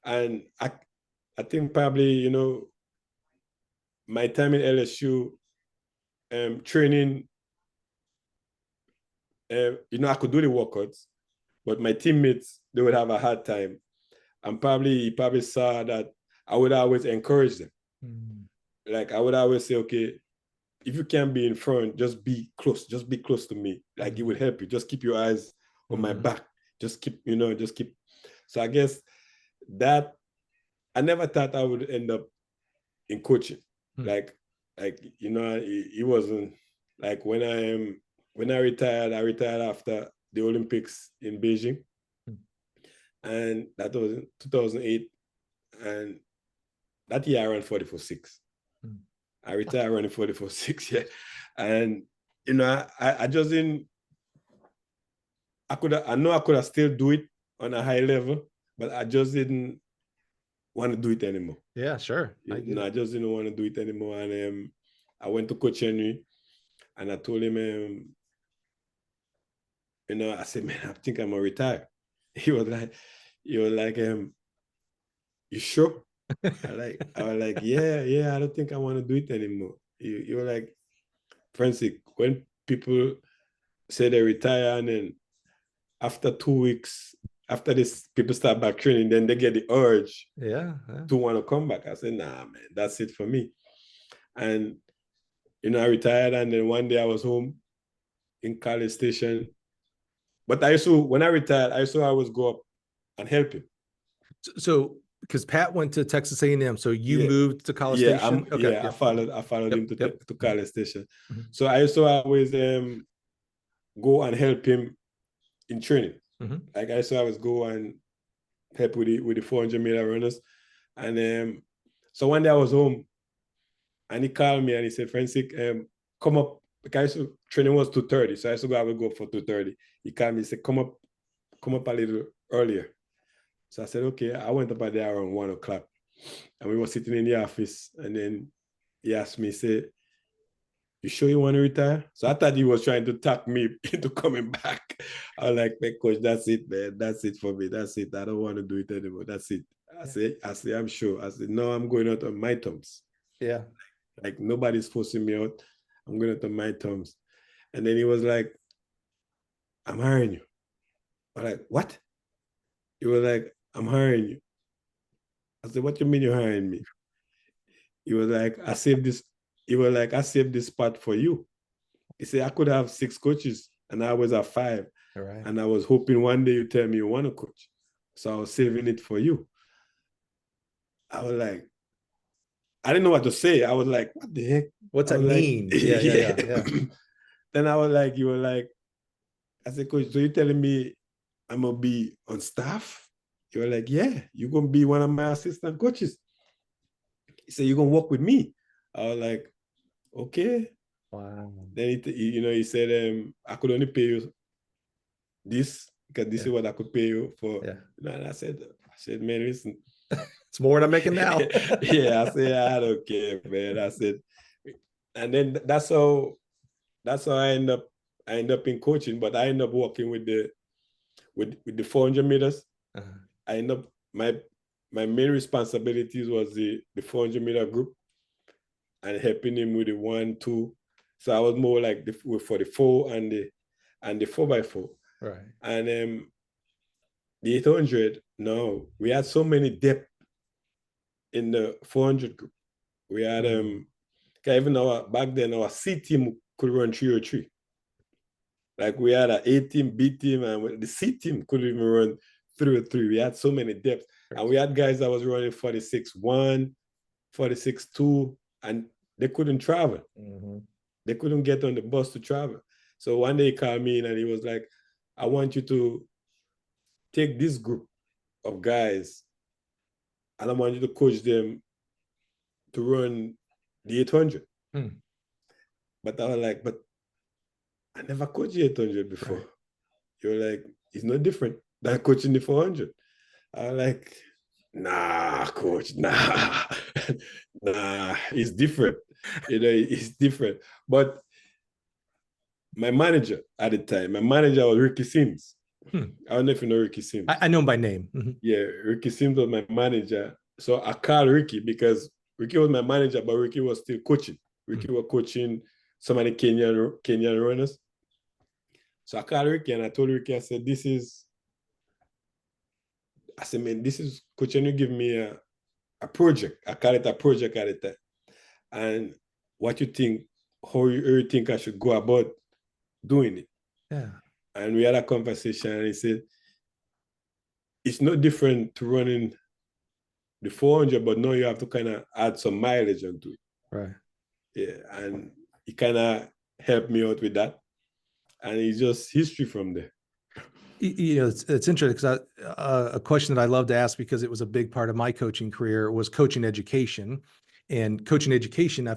And I think probably, you know, my time in LSU, training, you know, I could do the workouts, but my teammates, they would have a hard time. And he probably saw that I would always encourage them. Like I would always say, okay, if you can't be in front, just be close to me. Like it would help you. Just keep your eyes on my back. Just keep. So I guess that I never thought I would end up in coaching. Like, you know, it wasn't like when I retired after the Olympics in Beijing. And that was in 2008. And that year I ran 44.6. I retired running 44.6, yeah. And, you know, I just didn't, I know I could have still do it on a high level, but I just didn't want to do it anymore. Yeah, sure. I just didn't want to do it anymore. And I went to Coach Henry and I told him, you know, I said, man, I think I'm going to retire. He was like, you sure? I was like, yeah, I don't think I want to do it anymore. You were like, Francique, when people say they retire and then after 2 weeks, after this, people start back training, then they get the urge to want to come back. I said, nah, man, that's it for me. And, you know, I retired and then one day I was home in College Station. But when I retired, I used to always go up and help him. So, because Pat went to Texas A&M, so you moved to College Station? Okay. I followed him to College Station. So I used to always go and help him in training. Like I used to always go and help with the 400-meter runners. And so one day I was home and he called me and he said, Francique, come up. Because training was 2:30. So I used to go for 2:30. He called me, he said, come up a little earlier. So I said, okay. I went up at there around 1 o'clock. And we were sitting in the office. And then he asked me, he said, you sure you want to retire? So I thought he was trying to talk me into coming back. I was like, man, coach, that's it, man. That's it for me. That's it. I don't want to do it anymore. That's it. I said, I'm sure. I said, no, I'm going out on my terms. Yeah. Like nobody's forcing me out. I'm going out on my terms. And then he was like, I'm hiring you. I'm like, what? He was like, I'm hiring you. I said, what do you mean you're hiring me? He was like, I saved this. He was like, I saved this spot for you. He said, I could have 6 coaches and I was at 5. Right. And I was hoping one day you tell me you want to coach. So I was saving it for you. I was like, I didn't know what to say. I was like, what the heck? What's that mean? Like, yeah. Then I was like, you were like, I said, coach, so you telling me I'm going to be on staff? You were like, yeah, you're going to be one of my assistant coaches. He said, you're going to work with me. I was like, okay. Wow. Then he said, I could only pay you this because this is what I could pay you for. Yeah. And I said, man, listen, It's more than I'm making now. Yeah, I said, I don't care, man. I said, and then that's how I end up in coaching, but I end up working with the 400 meters. I end up my main responsibilities was the 400-meter group and helping him with the 1, 2. So I was more like for the 4 and the 4x4. Right. And the 800, no, we had so many depth in the 400 group. We had even back then our C team could run 303. Like we had an A team, B team, and the C team couldn't even run 303. We had so many depths. And we had guys that was running 46.1, 46.2, and they couldn't travel. They couldn't get on the bus to travel. So one day he called me in and he was like, I want you to take this group of guys and I want you to coach them to run the 800. But I was like, but I never coached the 800 before. Right. You're like, it's no different than coaching the 400. I was like, nah, coach, nah. Nah, it's different. It's different. But my manager at the time, was Ricky Sims. I don't know if you know Ricky Sims. I know him by name. Yeah, Ricky Sims was my manager. So I called Ricky because Ricky was my manager, but Ricky was still coaching. Ricky was coaching some of the Kenyan runners. So I called Ricky and I told Ricky, I said, man, this is, coach, and you give me a project. I call it a project at the time. And what you think, how you think I should go about doing it. Yeah. And we had a conversation and he said, it's no different to running the 400, but now you have to kind of add some mileage onto it. Right. Yeah. And he kind of helped me out with that. And it's just history from there. You know, it's interesting because a question that I love to ask, because it was a big part of my coaching career, was coaching education. And coaching education, I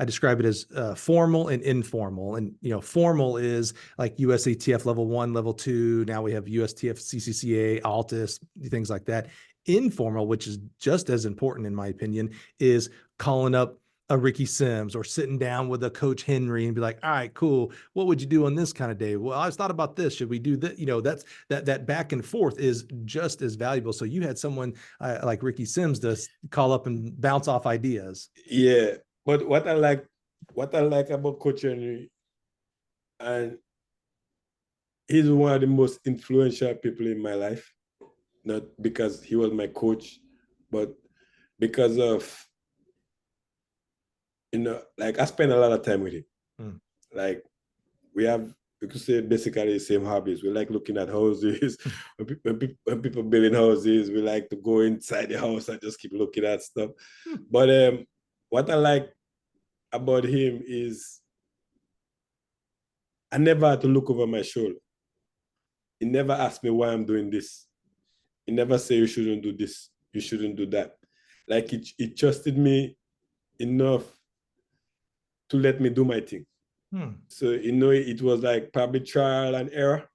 describe it as formal and informal. And, you know, formal is like USATF level 1, level 2. Now we have USTF, CCCA, Altus, things like that. Informal, which is just as important in my opinion, is calling up a Ricky Sims or sitting down with a Coach Henry and be like, all right, cool. What would you do on this kind of day? Well, I was thought about this. Should we do that? You know, that back and forth is just as valuable. So you had someone like Ricky Sims to call up and bounce off ideas. Yeah. But what I like about Coach Henry, and he's one of the most influential people in my life, not because he was my coach, but because of, you know, like I spend a lot of time with him. Like we could say basically the same hobbies. We like looking at houses. when people building houses, we like to go inside the house and just keep looking at stuff. But what I like about him is I never had to look over my shoulder. He never asked me why I'm doing this. He never said you shouldn't do this, you shouldn't do that. Like he trusted me enough to let me do my thing. So, you know, it was like probably trial and error.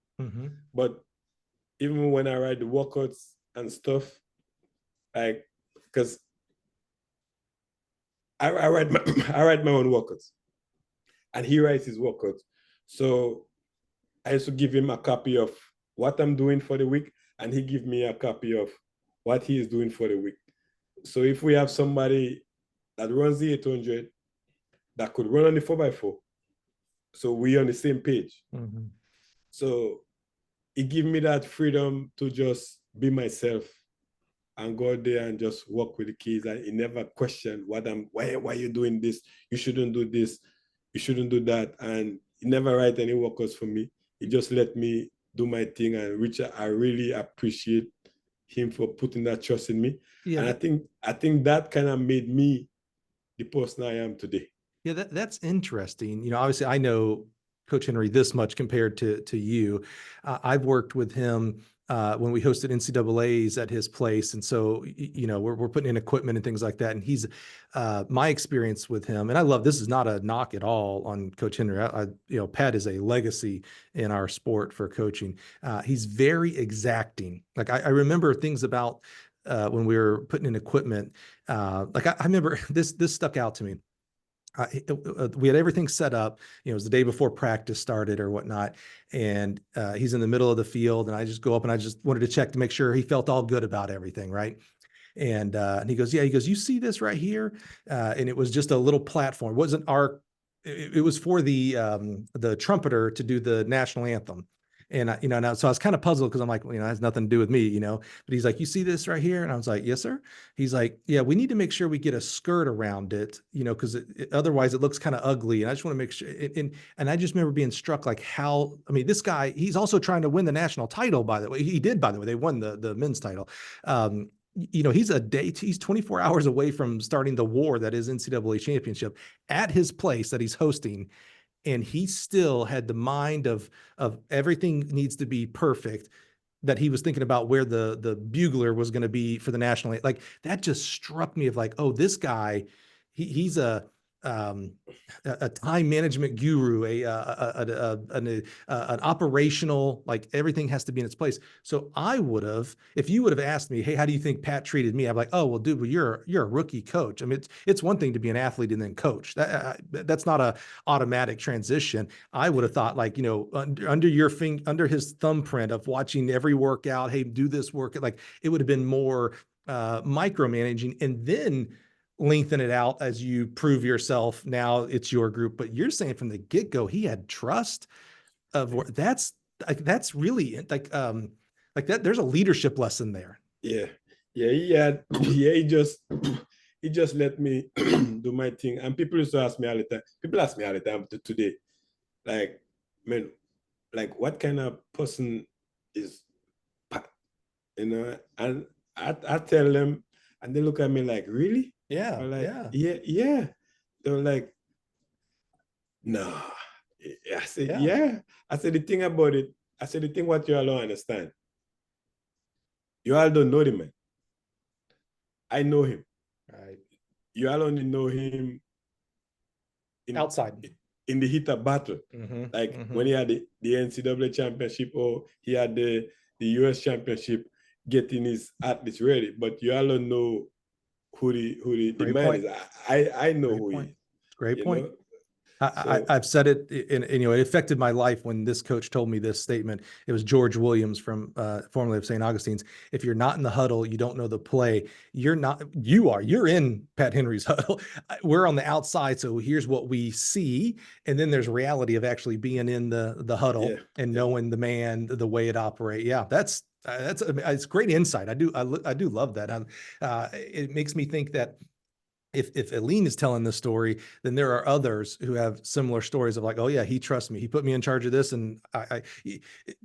But even when I write the workouts and stuff, like, because I write my own workouts and he writes his workouts. So I used to give him a copy of what I'm doing for the week and he give me a copy of what he is doing for the week. So if we have somebody that runs the 800 that could run on the 4x4, so we're on the same page. So it gave me that freedom to just be myself and go out there and just work with the kids. And he never questioned why are you doing this? You shouldn't do this. You shouldn't do that. And he never write any workouts for me. He just let me do my thing, and which I really appreciate him for putting that trust in me. Yeah. And I think that kind of made me the person I am today. Yeah, that's interesting. You know, obviously I know Coach Henry this much compared to you. I've worked with him when we hosted NCAAs at his place. And so, you know, we're putting in equipment and things like that. And he's my experience with him, and I love, this is not a knock at all on Coach Henry. You know, Pat is a legacy in our sport for coaching. He's very exacting. Like I remember things about when we were putting in equipment. Like I remember this stuck out to me. We had everything set up, it was the day before practice started or whatnot. And he's in the middle of the field, and I just go up and I just wanted to check to make sure he felt all good about everything. Right. And he goes, yeah, he goes, you see this right here? And it was just a little platform. It wasn't it was for the trumpeter to do the national anthem. And now, so I was kind of puzzled because I'm like, it has nothing to do with me, but he's like, you see this right here? And I was like, yes, sir. He's like, yeah, we need to make sure we get a skirt around it, because otherwise it looks kind of ugly. And I just want to make sure. And I just remember being struck, like how, this guy, he's also trying to win the national title, by the way. He did, by the way, they won the men's title. He's 24 hours away from starting the war that is NCAA championship at his place that he's hosting. And he still had the mind of everything needs to be perfect, that he was thinking about where the bugler was going to be for the national. Like that just struck me of like, oh, this guy, he's a time management guru, an operational, like everything has to be in its place. So I would have, if you would have asked me, hey, how do you think Pat treated me? I'm like, oh, well, dude, well, you're a rookie coach. It's one thing to be an athlete and then coach. That's not a automatic transition. I would have thought like, under his thumbprint of watching every workout, hey, do this work. Like it would have been more micromanaging, and then lengthen it out as you prove yourself. Now it's your group, but you're saying from the get-go, he had trust of that's really like that. There's a leadership lesson there. Yeah. He just let me do my thing. And people used to ask me all the time. People ask me all the time today, like, man, like what kind of person is Pat? And I tell them, and they look at me like, really? Yeah. Like, yeah. They were like, no. I said, yeah. I said, the thing about it, the thing what you all don't understand. You all don't know the man. I know him. Right. You all only know him outside. In the heat of battle. When he had the NCAA championship, or he had the US championship, getting his athletes ready. But you all don't know who the man is. I know who he is. Great point. I've said it, and it affected my life when this coach told me this statement. It was George Williams from formerly of St. Augustine's. If you're not in the huddle, you don't know the play. You're in Pat Henry's huddle. We're on the outside, so here's what we see, and then there's reality of actually being in the huddle and knowing the man, the way it operates. Yeah, it's great insight. I do love that. It makes me think that if Alleyne is telling this story, then there are others who have similar stories of like, oh yeah, he trusts me. He put me in charge of this. And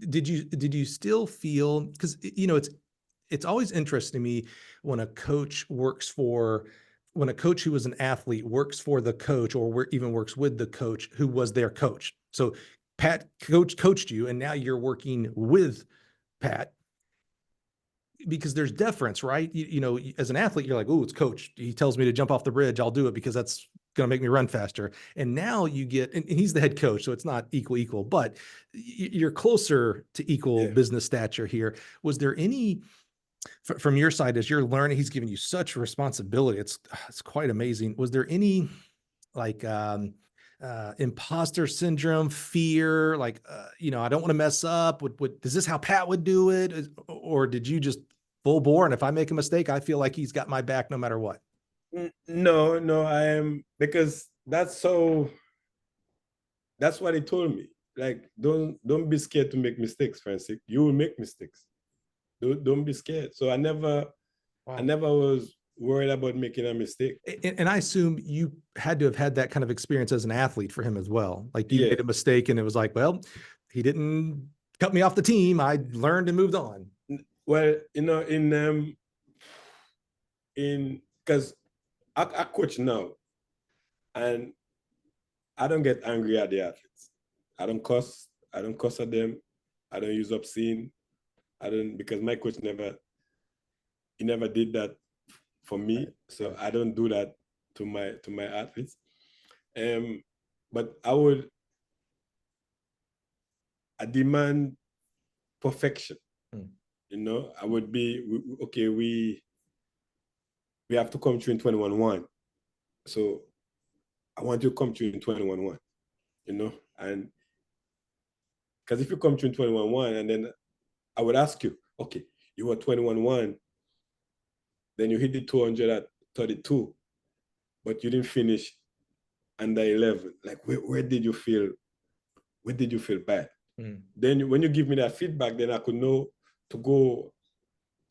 did you still feel, because it's always interesting to me when a coach who was an athlete works for the coach, or even works with the coach who was their coach. So Pat coached you, and now you're working with Pat. Because there's deference, right? As an athlete, you're like, oh, it's coach. He tells me to jump off the bridge. I'll do it because that's going to make me run faster. And now you get, and he's the head coach, so it's not equal, but you're closer to equal business stature here. Was there any, from your side, as you're learning, he's giving you such responsibility. It's quite amazing. Was there any like, imposter syndrome, fear, like, I don't want to mess up. Is this how Pat would do it? Or did you just full bore? And if I make a mistake, I feel like he's got my back no matter what. No, I am, because that's what he told me. Like, don't be scared to make mistakes, Francique. You will make mistakes. Don't be scared. So I never was worried about making a mistake. And I assume you had to have had that kind of experience as an athlete for him as well. Like you made a mistake and it was like, well, he didn't cut me off the team. I learned and moved on. Well, because I coach now, and I don't get angry at the athletes. I don't cuss at them. I don't use obscene. Because my coach never did that for me. So I don't do that to my athletes. But I demand perfection. I would be, okay, we we have to come through in 21-1. So I want you to come through in 21-1, you know? And because if you come through in 21-1, and then I would ask you, okay, you were 21-1, then you hit the 200 at 32, but you didn't finish under 11. Like, where did you feel bad? Then when you give me that feedback, then I could know to go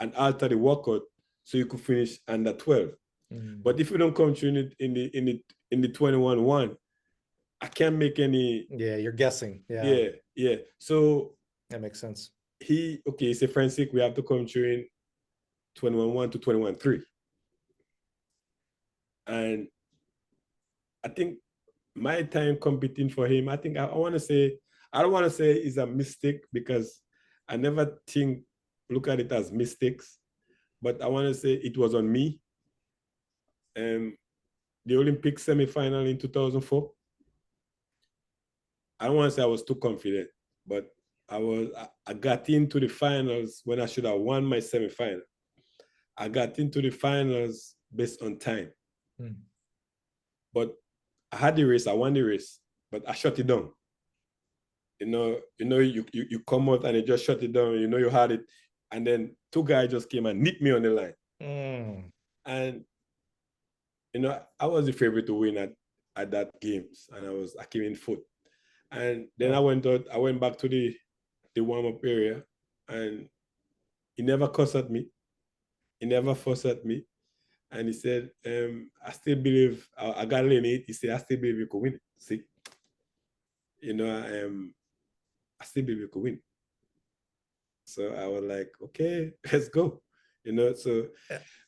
and alter the workout so you could finish under 12. But if you don't come through in the 21-1, I can't make any. Yeah, you're guessing. Yeah. So that makes sense. He said, Francique, we have to come through in 21-1 to 21-3. And I think my time competing for him, I think I don't want to say it's a mistake, because I never look at it as mistakes, but I want to say it was on me. The Olympic semi-final in 2004, I don't want to say I was too confident, but I got into the finals when I should have won my semi-final. I got into the finals based on time. But I had the race, I won the race, but I shut it down. You come out and you just shut it down, you had it. And then two guys just came and nipped me on the line. And, I was the favorite to win at that games. And I came in fourth. And then I went back to the warm-up area, and he never cussed at me. He never fussed at me. And he said, I still believe, I got Alleyne 8. He said, I still believe you could win it. See? I still believe you could win. So I was like, okay, let's go. So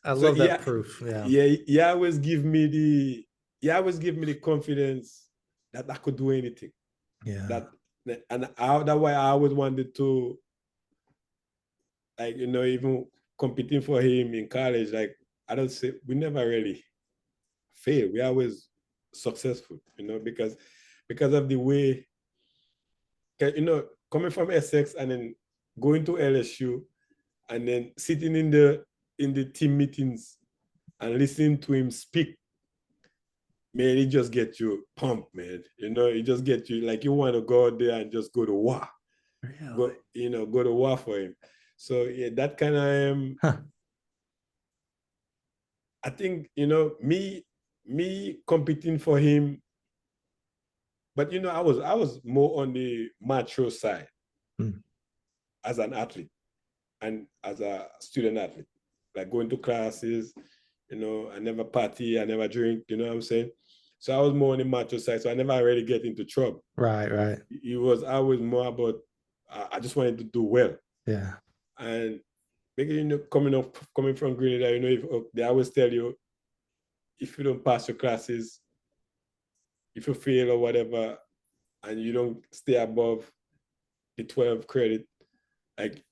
I love that proof. He always give me the confidence that I could do anything. Yeah. That's why I always wanted to, like, even competing for him in college, like, I don't say we never really failed. We always successful, because of the way, coming from Essex and then going to LSU and then sitting in the team meetings and listening to him speak, man, it just gets you pumped, man. It just gets you like you want to go out there and just go to war. Really? Go to war for him. So yeah, that kind of I think, me competing for him, but I was more on the macho side as an athlete and as a student athlete, like going to classes, I never party, I never drink, you know what I'm saying? So I was more on the macho side, so I never really get into trouble. Right. It was always more about, I just wanted to do well. Yeah. And coming from Grenada, they always tell you, if you don't pass your classes, if you fail or whatever, and you don't stay above the 12 credit, like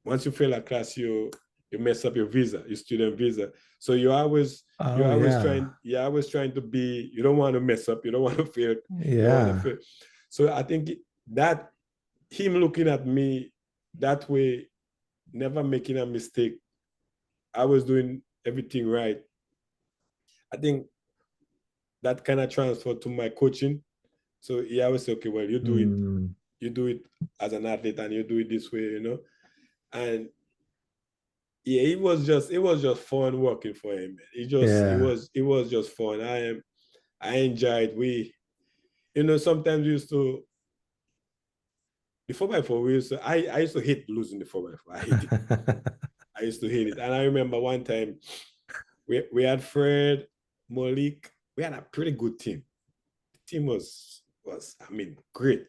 once you fail a class, you mess up your visa, your student visa. So you're always trying to be, you don't want to mess up, you don't want to fail. Yeah. So I think that him looking at me that way, never making a mistake, I was doing everything right. I think that kind of transferred to my coaching. So he always said, okay, well, you do it as an athlete and you do it this way, And yeah, it was just fun working for him. It was just fun. I enjoyed. Sometimes we used to, the 4x4, I used to hate losing the 4x4. I hate it. I used to hate it. And I remember one time we had Fred, Malik. We had a pretty good team. The team was great.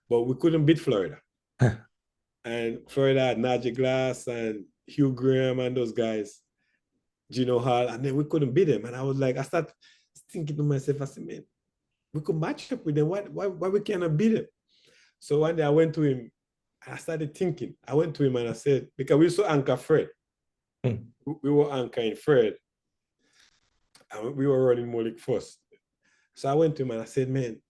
But we couldn't beat Florida. And Florida had Najee Glass and Hugh Graham and those guys, Gino Hall, and then we couldn't beat them. And I was like, I started thinking to myself, I said, man, we could match up with them. Why we cannot beat them? So one day I went to him and I started thinking. I went to him and I said, because we used to anchor Fred. We were anchoring Fred. And we were running Malik first. So I went to him and I said, man,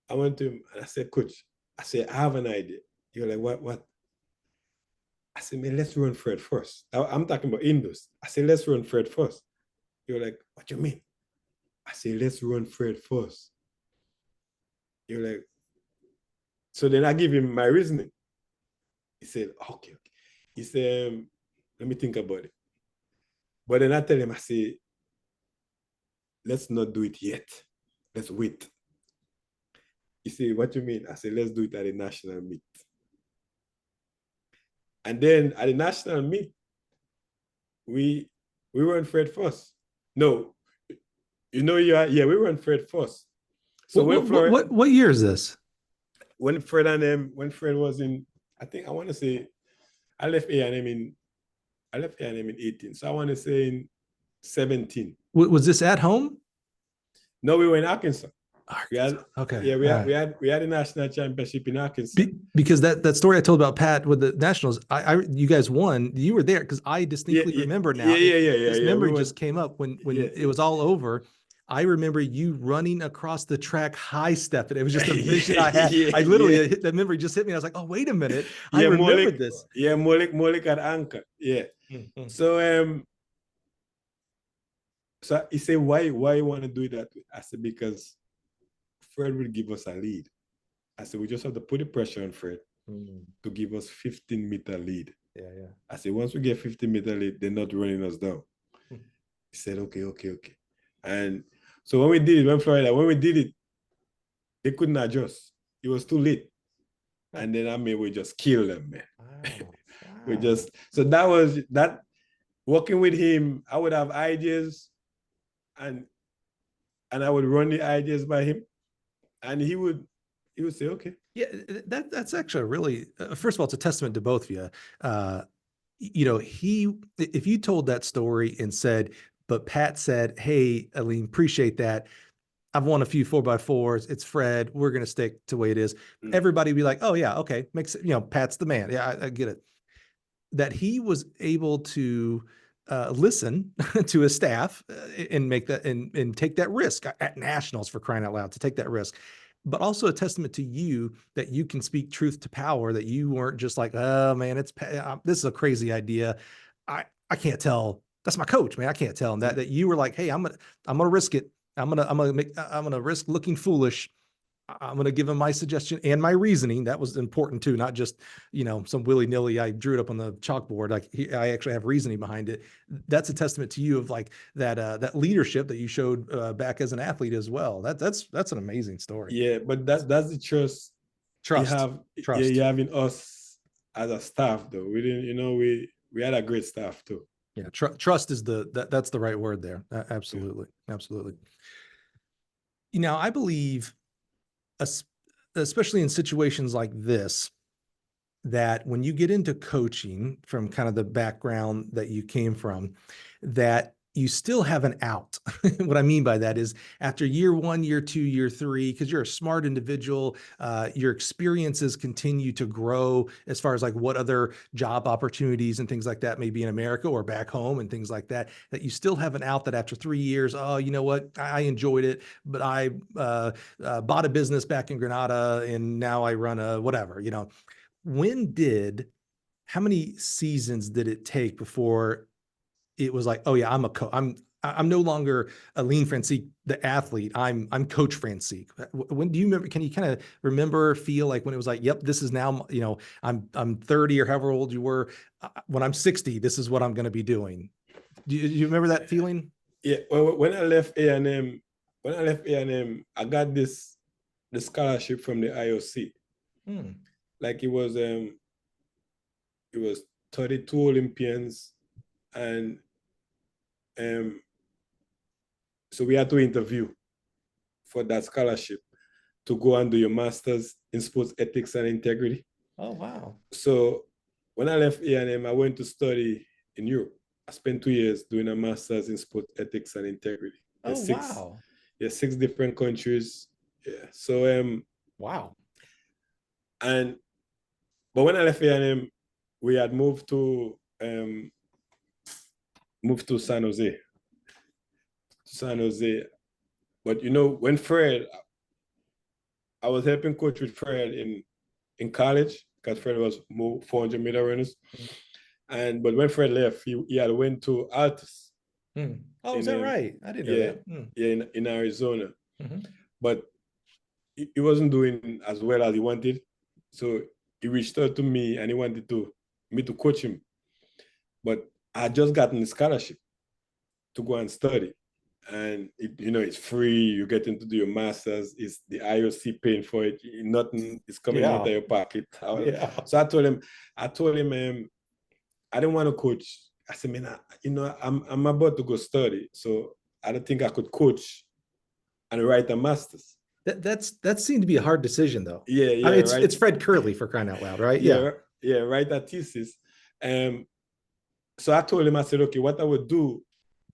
coach, I said, I have an idea. You're like, what? I said, man, let's run Fred first. I'm talking about indoors. I said, let's run Fred first. You're like, what you mean? I say, let's run Fred first. You're like, so then I give him my reasoning. He said, okay. He said, let me think about it. But then I tell him, I say, let's not do it yet. Let's wait. He said, what you mean? I said, let's do it at a national meet. And then at the national meet, we run Fred first. No, we run Fred first. So what year is this? When Fred was in, I think I want to say, I left A&M in 18. So I want to say in 17. Was this at home? No, we were in Arkansas. We had a national championship in Arkansas. Because that story I told about Pat with the Nationals, you guys won. You were there because I distinctly remember now. This memory just came up when it was all over. I remember you running across the track high stepping. It was just a vision I had. I literally that memory just hit me. I was like, oh, wait a minute. I remember this. Yeah, Molik at anchor. Yeah. Mm-hmm. So he said, why you want to do it that way? I said, because Fred will give us a lead. I said, we just have to put the pressure on Fred to give us 15-meter lead. Yeah. I said, once we get 15-meter lead, they're not running us down. He said, okay. And so when we did it, they couldn't adjust. It was too late. And then we just killed them, man. Wow. So that was that. Working with him, I would have ideas and I would run the ideas by him. And he would say, okay. Yeah, that's actually really, first of all, it's a testament to both of you. If you told that story and said, but Pat said, hey, Alleyne, appreciate that. I've won a few 4x4s. It's Fred. We're going to stick to the way it is. Everybody would be like, oh yeah, okay. Makes it, Pat's the man. Yeah, I get it. That he was able to listen to his staff and make that and take that risk at nationals, for crying out loud, to take that risk. But also a testament to you that you can speak truth to power, that you weren't just like, oh man, this is a crazy idea. I can't tell. That's my coach, man. I can't tell him that you were like, hey, I'm gonna risk it. I'm gonna risk looking foolish. I'm going to give him my suggestion and my reasoning. That was important too, not just, some willy-nilly, I drew it up on the chalkboard. I actually have reasoning behind it. That's a testament to you of like that leadership that you showed back as an athlete as well. That's an amazing story. Yeah, but that's the trust you have in us as a staff though. We didn't, we had a great staff too. Yeah. Trust is that's the right word there. Absolutely. Yeah. Absolutely. I believe, especially in situations like this, that when you get into coaching from kind of the background that you came from, that you still have an out. What I mean by that is after year 1, year 2, year 3, because you're a smart individual, your experiences continue to grow as far as like what other job opportunities and things like that may be in America or back home and things like that, that you still have an out that after 3 years, oh, you know what, I enjoyed it, but I bought a business back in Grenada and now I run a whatever, how many seasons did it take before it was like, oh yeah, I'm no longer Alleyne Francique, the athlete. I'm Coach Francique. When do you remember? Can you kind of remember, feel like when it was like, yep, this is now, I'm 30 or however old you were. When I'm 60, this is what I'm going to be doing. Do you remember that feeling? Yeah. Well, when I left A&M, I got the scholarship from the IOC. Like it was 32 Olympians. And so we had to interview for that scholarship to go and do your master's in sports ethics and integrity. Oh, wow. So when I left A&M, I went to study in Europe. I spent 2 years doing a master's in sports ethics and integrity. Wow. Yeah, 6 different countries. Yeah. So wow. But when I left A&M, we had moved to San Jose. But when Fred, I was helping coach with Fred in college because Fred was more 400-meter runners. But when Fred left, he had went to Altus Oh, is that right? I didn't know that. Yeah, in Arizona. Mm-hmm. But he wasn't doing as well as he wanted. So he reached out to me and he wanted me to coach him. But I had just gotten a scholarship to go and study. And it's free. You get into do your master's. It's the IOC paying for it. Nothing is coming out of your pocket. So I told him, I didn't want to coach. I said, man, I'm about to go study. So I don't think I could coach and write a master's. That seemed to be a hard decision, though. Yeah. I mean, it's Fred Curley, for crying out loud, right? Yeah. Write a thesis. So I told him, I said, okay, what I would do,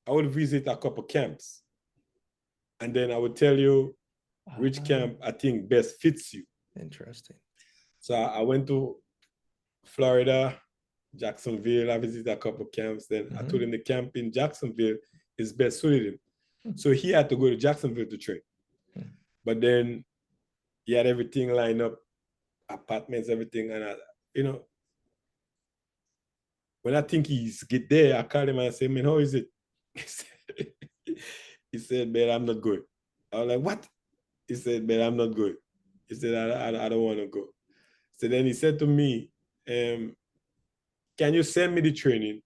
I would visit a couple camps, and then I would tell you which camp I think best fits you. Interesting. So I went to Florida, Jacksonville. I visited a couple camps. Then I told him the camp in Jacksonville is best suited him. So he had to go to Jacksonville to train. But then he had everything lined up, apartments, everything. And when I think he's get there, I called him and I said, man, how is it? He said, man, I'm not good. I was like, what? He said, man, I'm not good. He said, I don't want to go. So then he said to me, can you send me the training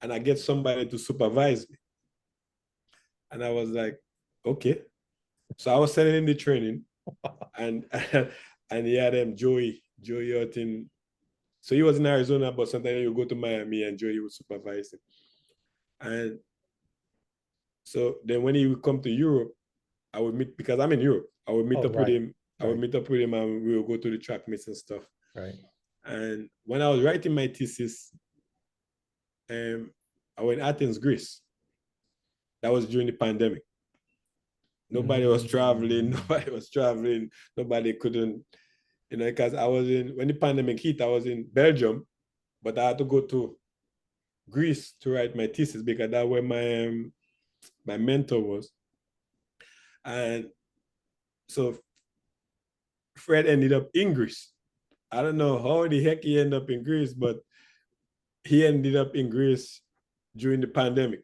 and I get somebody to supervise me? And I was like, okay. So I was sending him the training and he had Joey out in, so he was in Arizona, but sometimes you go to Miami and Joey would supervise him. And so then when he would come to Europe, I would meet, because I'm in Europe, I would meet up with him. I would meet up with him and we would go to the track meets and stuff. Right. And when I was writing my thesis, I went to Athens, Greece. That was during the pandemic. Nobody was traveling. Nobody couldn't, because when the pandemic hit, I was in Belgium, but I had to go to Greece to write my thesis because that's where my mentor was. And so Fred ended up in Greece. I don't know how the heck he ended up in Greece, but he ended up in Greece during the pandemic.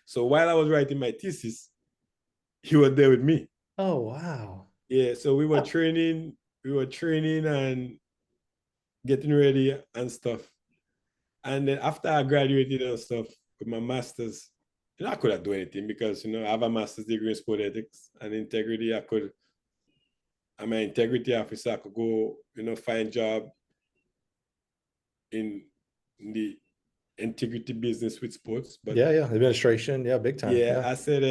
So while I was writing my thesis, he was there with me. Oh, wow. Yeah, so we were training and getting ready and stuff. And then after I graduated and stuff with my master's, I couldn't do anything because, I have a master's degree in sport ethics and integrity. I'm an integrity officer. I could go, find job in the integrity business with sports. But administration, big time. Yeah, I said,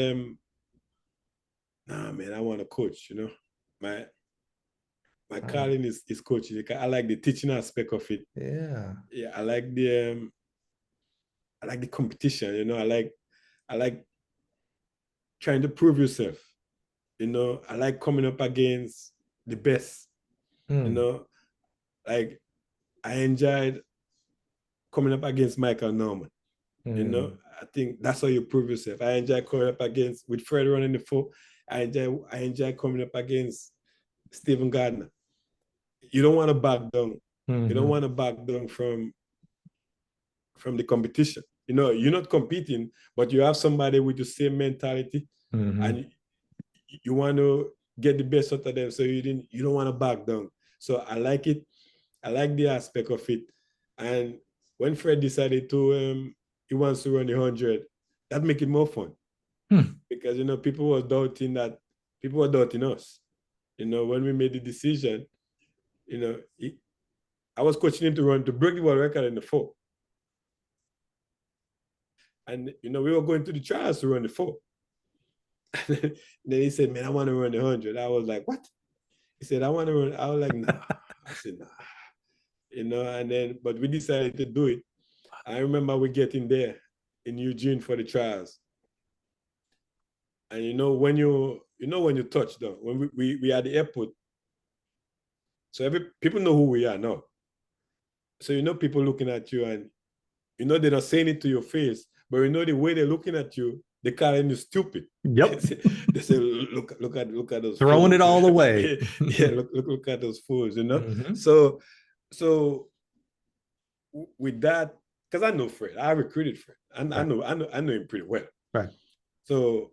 nah, man, I want to coach. My calling is coaching. I like the teaching aspect of it. Yeah, I like the competition. I like trying to prove yourself. I like coming up against the best. Like I enjoyed coming up against Michael Norman. I think that's how you prove yourself. I enjoy coming up with Fred running the 4. I enjoy coming up against Stephen Gardner. You don't want to back down. You don't want to back down from the competition. You're not competing, but you have somebody with the same mentality, and you want to get the best out of them. So you don't want to back down. So I like it. I like the aspect of it. And when Fred decided he wants to run the 100, that make it more fun. Because people were doubting us. When we made the decision, I was coaching him to break the world record in the 4. And we were going to the trials to run the 4. Then he said, man, I want to run the 100. I was like, what? He said, I want to run. I was like, nah. I said, nah. And then, but we decided to do it. I remember we getting there in Eugene for the trials. And when you touch down, when we at the airport, so people know who we are now. So people looking at you and they're not saying it to your face, but the way they're looking at you, they're calling you stupid. Yep. They say, look at those throwing fools. it all away. look at those fools, So with that, because I know Fred. I recruited Fred. I Right. know him pretty well. Right. So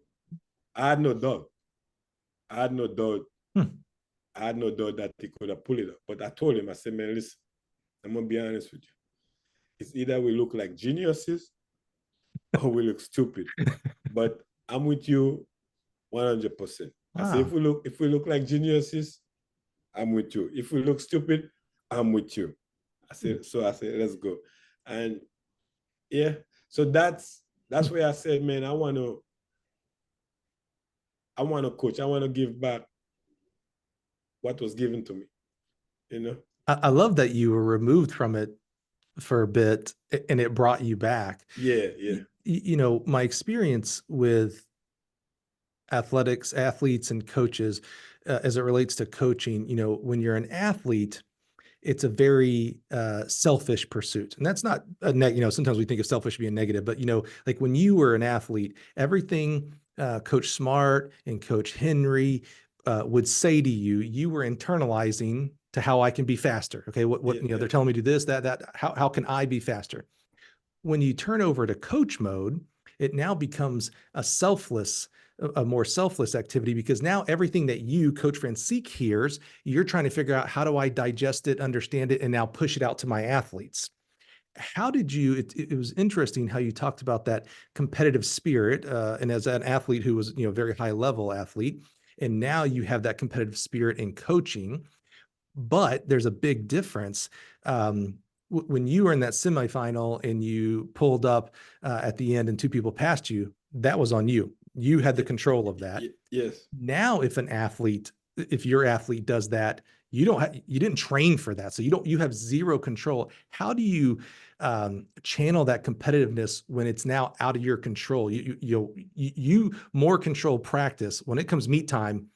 I had no doubt. I had no doubt. Hmm. I had no doubt that he could have pulled it up. But I told him, I said, man, listen, I'm gonna be honest with you. It's either we look like geniuses or we look stupid. But I'm with you 100%. I say Wow. if we look like geniuses, I'm with you. If we look stupid, I'm with you. I said, let's go. And yeah, so that's where I said, man, I wanna coach. I wanna give back what was given to me, you know. I love that you were removed from it for a bit and it brought you back. Yeah. You know, my experience with athletics, athletes, and coaches, as it relates to coaching, you know, when you're an athlete, it's a very selfish pursuit. And that's not a you know, sometimes we think of selfish being negative, but you know, like when you were an athlete, everything Coach Smart and Coach Henry would say to you, you were internalizing to how I can be faster. Okay. What, you know, they're telling me to do this, that, how can I be faster? When you turn over to coach mode, it now becomes a more selfless activity, because now everything that you, Coach Francique, hears, you're trying to figure out, how do I digest it, understand it, and now push it out to my athletes. How did you, it was interesting how you talked about that competitive spirit, and as an athlete who was, you know, very high level athlete, and now you have that competitive spirit in coaching, but there's a big difference. When you were in that semifinal and you pulled up at the end and two people passed you, that was on you. You had the control of that. Yes. Now, if your athlete does that, you didn't train for that. So you have zero control. How do you channel that competitiveness when it's now out of your control? You more control practice. When it comes meet time,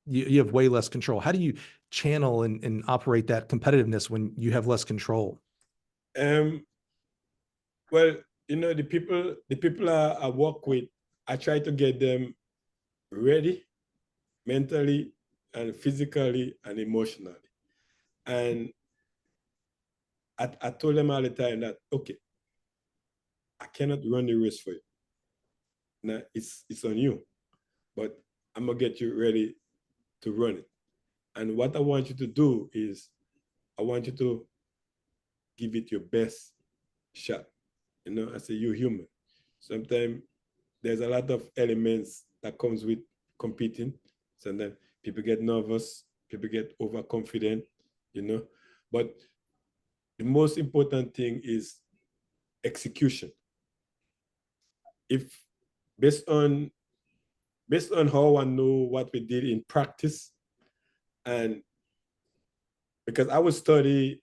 you have way less control. How do you channel and operate that competitiveness when you have less control? Well, you know, the people I work with, I try to get them ready mentally and physically and emotionally. And I told them all the time that, okay, I cannot run the race for you. Now it's on you, but I'm gonna get you ready to run it. And what I want you to do is, I want you to give it your best shot. You know, I say, you're human. Sometimes there's a lot of elements that comes with competing. Sometimes people get nervous, people get overconfident, you know. But the most important thing is execution. If based on how I know what we did in practice, and because I would study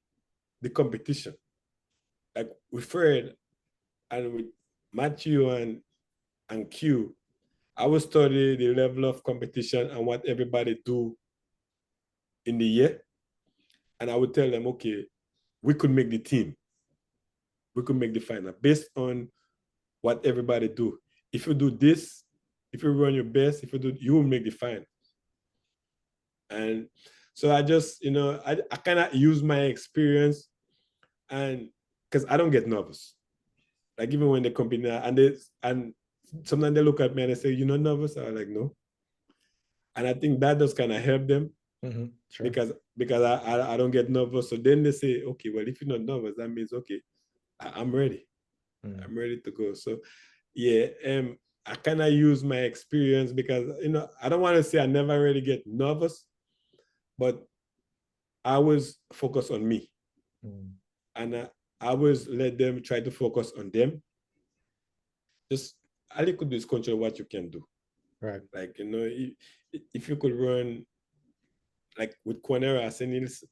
the competition, like with Fred and with Matthew and Q, I would study the level of competition and what everybody do in the year. And I would tell them, okay, we could make the team. We could make the final based on what everybody do. If you do this, if you run your best, you will make the final. And so I just, you know, I kind of use my experience, and because I don't get nervous. Like even when they compete now, and sometimes they look at me and they say, "You're not nervous?" I'm like, "No." And I think that does kind of help them, Sure. because I don't get nervous. So then they say, "Okay, well, if you're not nervous, that means okay, I'm ready. I'm ready to go." So yeah, I kind of use my experience, because, you know, I don't want to say I never really get nervous, but I always focus on me, and I always let them try to focus on them. Just all you could do is control what you can do. Right. Like, you know, if you could run, like with Quanera, I said, if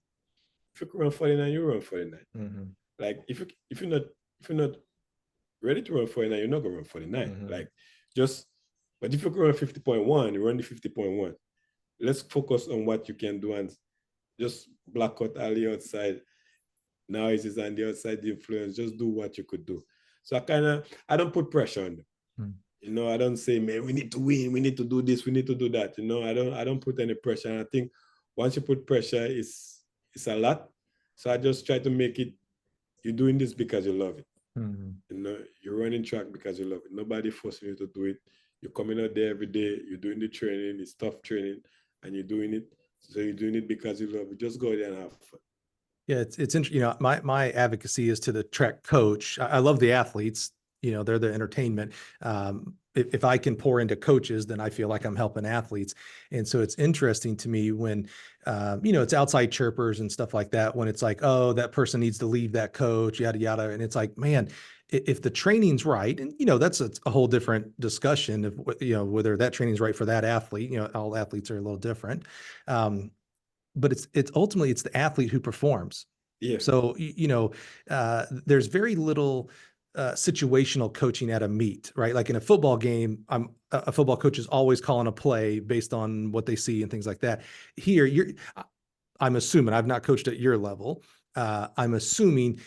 you could run 49, you run 49. Like if you're not ready to run 49, you're not gonna run 49. Like but if you could run 50.1, you run the 50.1. Let's focus on what you can do and just block out all the outside noises and the outside influence. Just do what you could do. So I don't put pressure on them. You know, I don't say, man, we need to win, we need to do this, we need to do that. You know, I don't put any pressure. And I think once you put pressure, it's a lot. So I just try to make it, you're doing this because you love it. Mhm. You know, you're running track because you love it. Nobody forcing you to do it. You're coming out there every day. You're doing the training. It's tough training, and you're doing it. So you're doing it because you love it. Just go there and have fun. Yeah, it's interesting. You know, my advocacy is to the track coach. I love the athletes. You know, they're the entertainment. If I can pour into coaches, then I feel like I'm helping athletes. And so it's interesting to me when, you know, it's outside chirpers and stuff like that. When it's like, oh, that person needs to leave that coach, yada yada. And it's like, man, if the training's right, and you know, that's a whole different discussion of you know whether that training's right for that athlete. You know, all athletes are a little different. But it's ultimately it's the athlete who performs. Yeah. So you know, there's very little situational coaching at a meet, right? Like in a football game, a football coach is always calling a play based on what they see and things like that. Here, I'm assuming I've not coached at your level. I'm assuming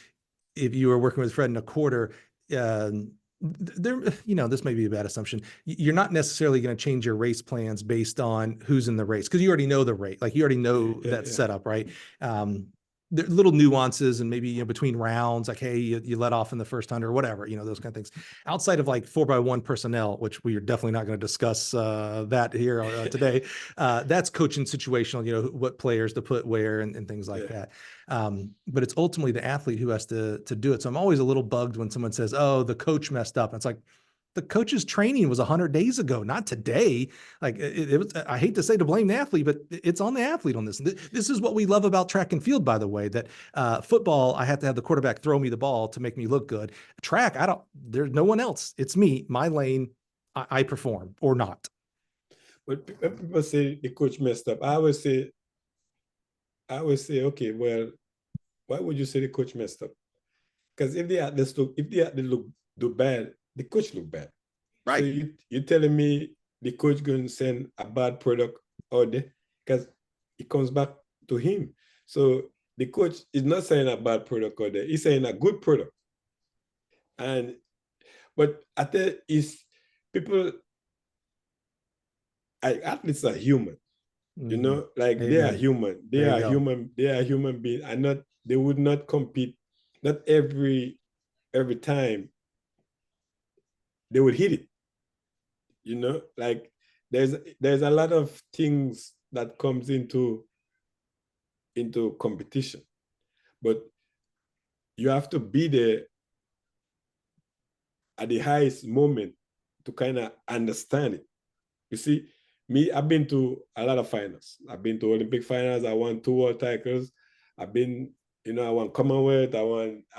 if you were working with Fred in a quarter, there, you know, this may be a bad assumption. You're not necessarily going to change your race plans based on who's in the race because you already know the rate, like you already know that setup, right? There are little nuances and maybe, you know, between rounds, like, hey, you let off in the first 100 or whatever, you know, those kind of things. Outside of like 4x1 personnel, which we are definitely not going to discuss that here today. That's coaching situational, you know, what players to put where and things like that. But it's ultimately the athlete who has to do it. So I'm always a little bugged when someone says, oh, the coach messed up. And it's like, the coach's training was 100 days ago, not today. Like it was, I hate to say to blame the athlete, but it's on the athlete on this. This is what we love about track and field, by the way, that football, I have to have the quarterback throw me the ball to make me look good. Track, there's no one else. It's me, my lane, I perform or not. But people say the coach messed up. I always say, okay, well, why would you say the coach messed up? Because if the athletes do bad, the coach look bad. Right. So you're telling me the coach going to send a bad product out there because it comes back to him. So the coach is not saying a bad product out there. He's saying a good product. But I think is people, athletes are human. You know, like Amen. They are human. They are human. They are human beings. And they would not compete. Not every time they would hit it. You know, like there's a lot of things that comes into competition, but you have to be there at the highest moment to kind of understand it. You see, me, I've been to a lot of finals. I've been to Olympic finals. I won 2 world titles. I've been, you know, I won Commonwealth. I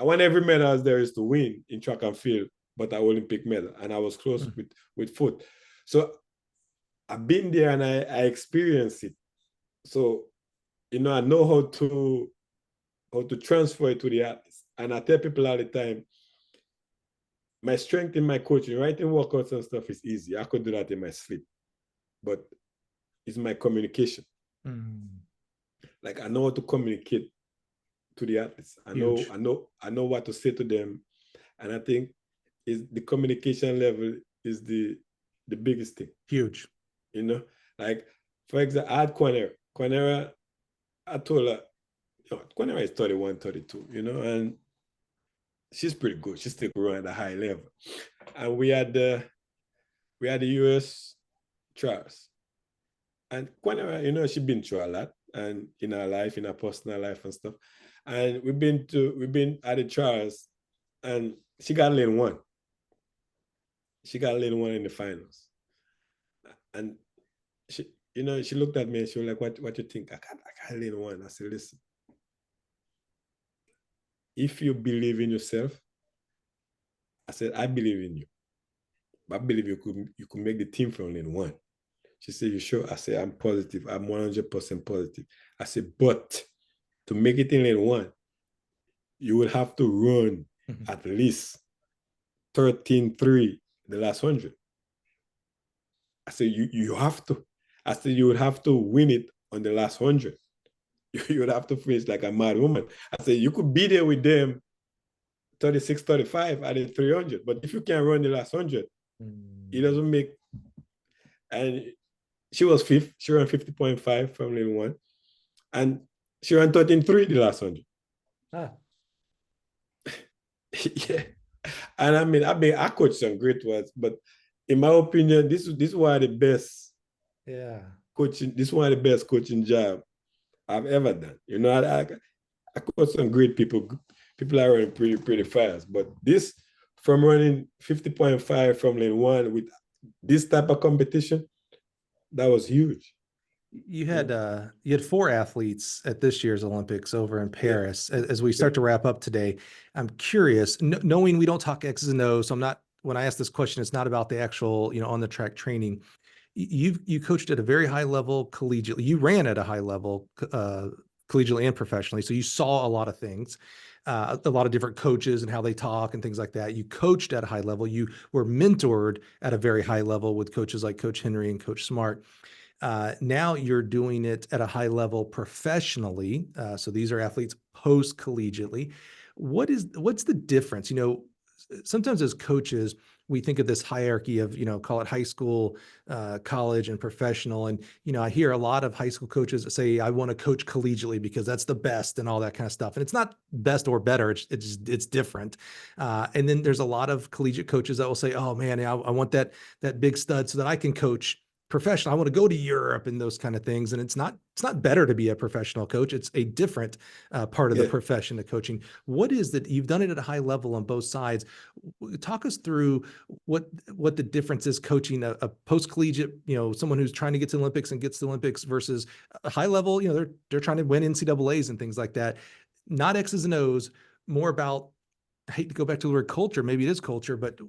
won every medal there is to win in track and field, but an Olympic medal. And I was close with foot. So I've been there and I experienced it. So, you know, I know how to transfer it to the athletes. And I tell people all the time, my strength in my coaching, writing workouts and stuff is easy. I could do that in my sleep. But it's my communication. Like I know how to communicate to the athletes. I know what to say to them. And I think the communication level is the biggest thing. Huge. You know, like for example, I had Quanera, I told her, you know, Quanera is 31, 32, you know, and she's pretty good. She's still growing at a high level. And we had the US trials. And Quanera, you know, she's been through a lot and in her life, in her personal life and stuff. And we've been at the trials and she got lane 1. She got lane 1 in the finals. And she, you know, she looked at me and she was like, what you think? I got lane 1. I said, listen, if you believe in yourself, I said, I believe in you. But I believe you could make the team from lane 1. She said, you sure? I said, I'm positive. I'm 100% positive. I said, but to make it in lane 1, you will have to run at least 13.3 the last 100. I said, you have to. I said, you would have to win it on the last 100. You would have to finish like a mad woman. I said, you could be there with them 36, 35 at the 300. But if you can't run the last 100, it doesn't make. And she was 5th. She ran 50.5 from lane 1. And she ran 13.3 the last 100. Ah. Yeah. And I coach some great ones, but in my opinion, this is one of the best Yeah. coaching. This is one of the best coaching job I've ever done. You know, I coach some great people. People are running pretty fast, but this from running 50.5 from lane one with this type of competition, that was huge. You had 4 athletes at this year's Olympics over in Paris. Yeah. As we start to wrap up today, I'm curious, knowing we don't talk X's and O's, so I'm not, when I ask this question, it's not about the actual, on the track training. You coached at a very high level collegiately. You ran at a high level collegially and professionally. So you saw a lot of things, a lot of different coaches and how they talk and things like that. You coached at a high level. You were mentored at a very high level with coaches like Coach Henry and Coach Smart. Now you're doing it at a high level professionally. So these are athletes post collegiately. What's the difference? Sometimes as coaches, we think of this hierarchy of, call it high school, college, and professional. And, I hear a lot of high school coaches that say, I want to coach collegiately because that's the best and all that kind of stuff. And it's not best or better. It's different. And then there's a lot of collegiate coaches that will say, oh man, I want that big stud so that I can coach professional. I want to go to Europe and those kind of things. And it's not better to be a professional coach. It's a different part of the profession of coaching. What is that? You've done it at a high level on both sides. Talk us through what the difference is coaching a post-collegiate, someone who's trying to get to the Olympics and gets to the Olympics versus a high level, they're trying to win NCAAs and things like that. Not X's and O's, more about, I hate to go back to the word culture. Maybe it is culture, but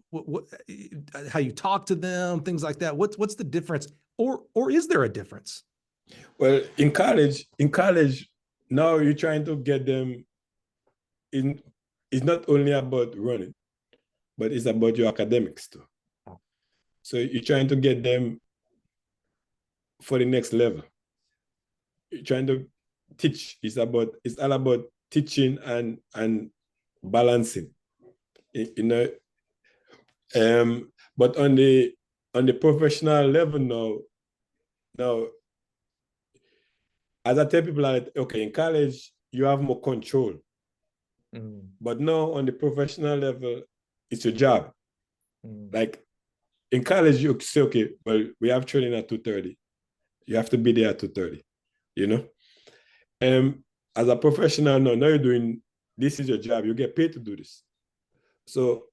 how you talk to them, things like that. What's the difference, or is there a difference? Well, in college, now you're trying to get them in. It's not only about running, but it's about your academics too. So you're trying to get them for the next level. You're trying to teach. It's all about teaching and balancing. But on the professional level now, as I tell people, okay, in college you have more control, but now on the professional level, it's your job. Like in college, you say, okay, well, we have training at 2:30. You have to be there at 2:30. As a professional now you're doing, this is your job. You get paid to do this. So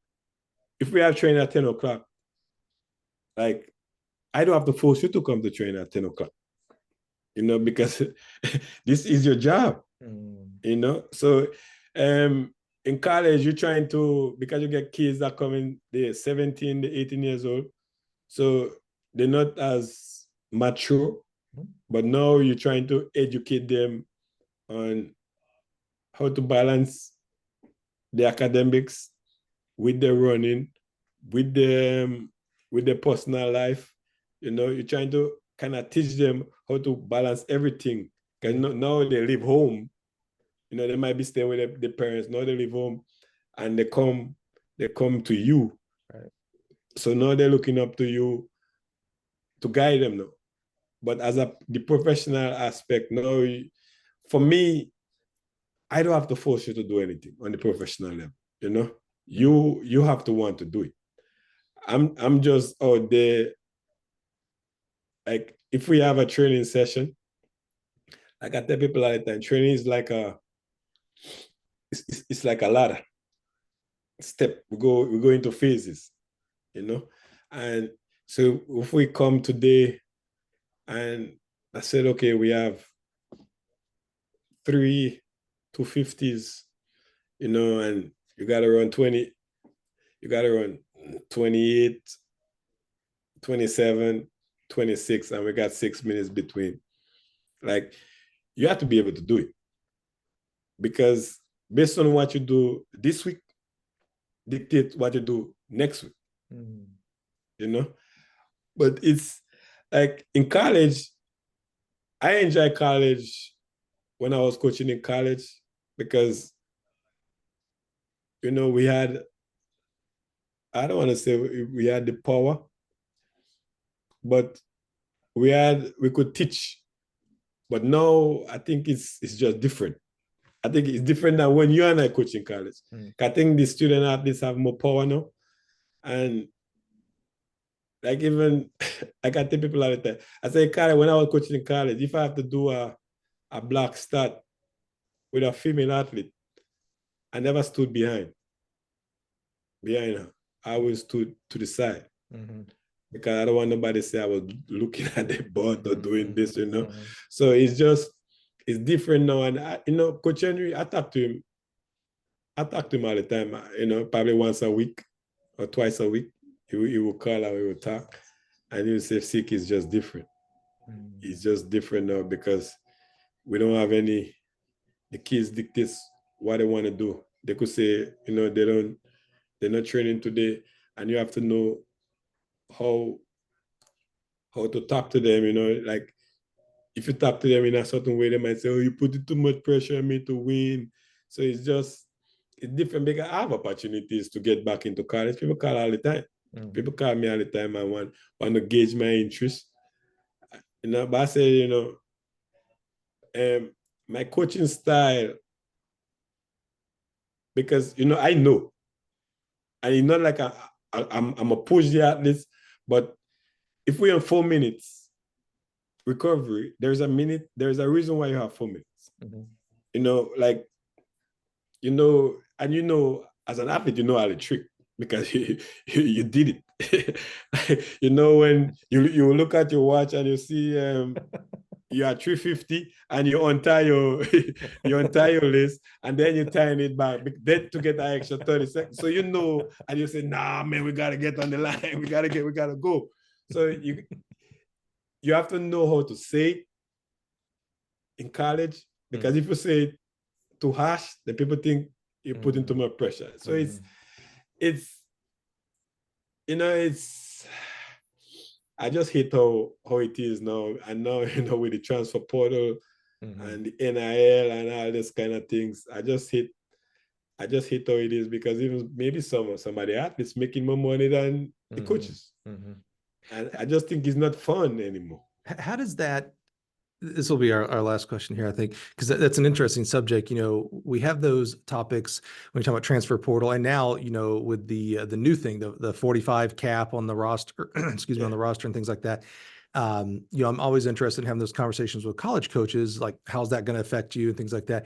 if we have training at 10 o'clock, like I don't have to force you to come to training at 10 o'clock, because this is your job, So in college, you're trying to, because you get kids that come in, they're 17, they're 18 years old. So they're not as mature, but now you're trying to educate them on how to balance the academics with the running, with the personal life. You're trying to kind of teach them how to balance everything. Because now they leave home, they might be staying with their parents. Now they leave home and they come to you. Right. So now they're looking up to you to guide them now. But as the professional aspect, now, for me, I don't have to force you to do anything on the professional level. You have to want to do it. I'm just out there. Like if we have a training session, like I tell people all the time, training is like it's like a ladder. Step, we go into phases, and so if we come today and I said, okay, we have 3 250s, and you got to run 20, you got to run 28, 27, 26, and we got 6 minutes between. Like, you have to be able to do it. Because based on what you do this week, dictate what you do next week. But it's like in college, I enjoy college when I was coaching in college because, we had, I don't want to say we had the power, but we could teach. But now I think it's just different. I think it's different than when you and I coach in college. I think the student athletes have more power now. And like even, I can tell people all the time, I say, college, when I was coaching in college, if I have to do a block start with a female athlete, I never stood behind her. I always stood to the side. Because I don't want nobody to say I was looking at the board or doing this, So it's different now. And, Coach Henry, I talk to him all the time, probably once a week or twice a week. He will call and we will talk. And he will say, Sikh is just different. It's just different now because we don't have the kids dictate what they want to do. They could say, they're not training today, and you have to know how to talk to them, like if you talk to them in a certain way, they might say, oh, you put too much pressure on me to win. So it's different because I have opportunities to get back into college. People call all the time. People call me all the time and want to gauge my interest. But I say, my coaching style, because, I know. And it's not like I'm a push the athletes, but if we're in 4 minutes recovery, there's a reason why you have 4 minutes. And as an athlete, all the trick because you did it. When you look at your watch and you see you are 350 and you untie your list and then you time it back then to get an extra 30 seconds. So and you say, nah, man, we gotta get on the line. We gotta go. So you have to know how to say it in college, because if you say it too harsh, then people think you're putting too much pressure. So I just hate how it is now. And now, with the transfer portal and the NIL and all this kind of things, I just hate how it is, because even maybe some of the athletes making more money than the coaches. And I just think it's not fun anymore. How does that, this will be our last question here, I think, because that's an interesting subject. We have those topics when we talk about transfer portal, and now, with the new thing, the 45 cap on the roster, excuse me, on the roster and things like that. I'm always interested in having those conversations with college coaches, like how's that going to affect you and things like that.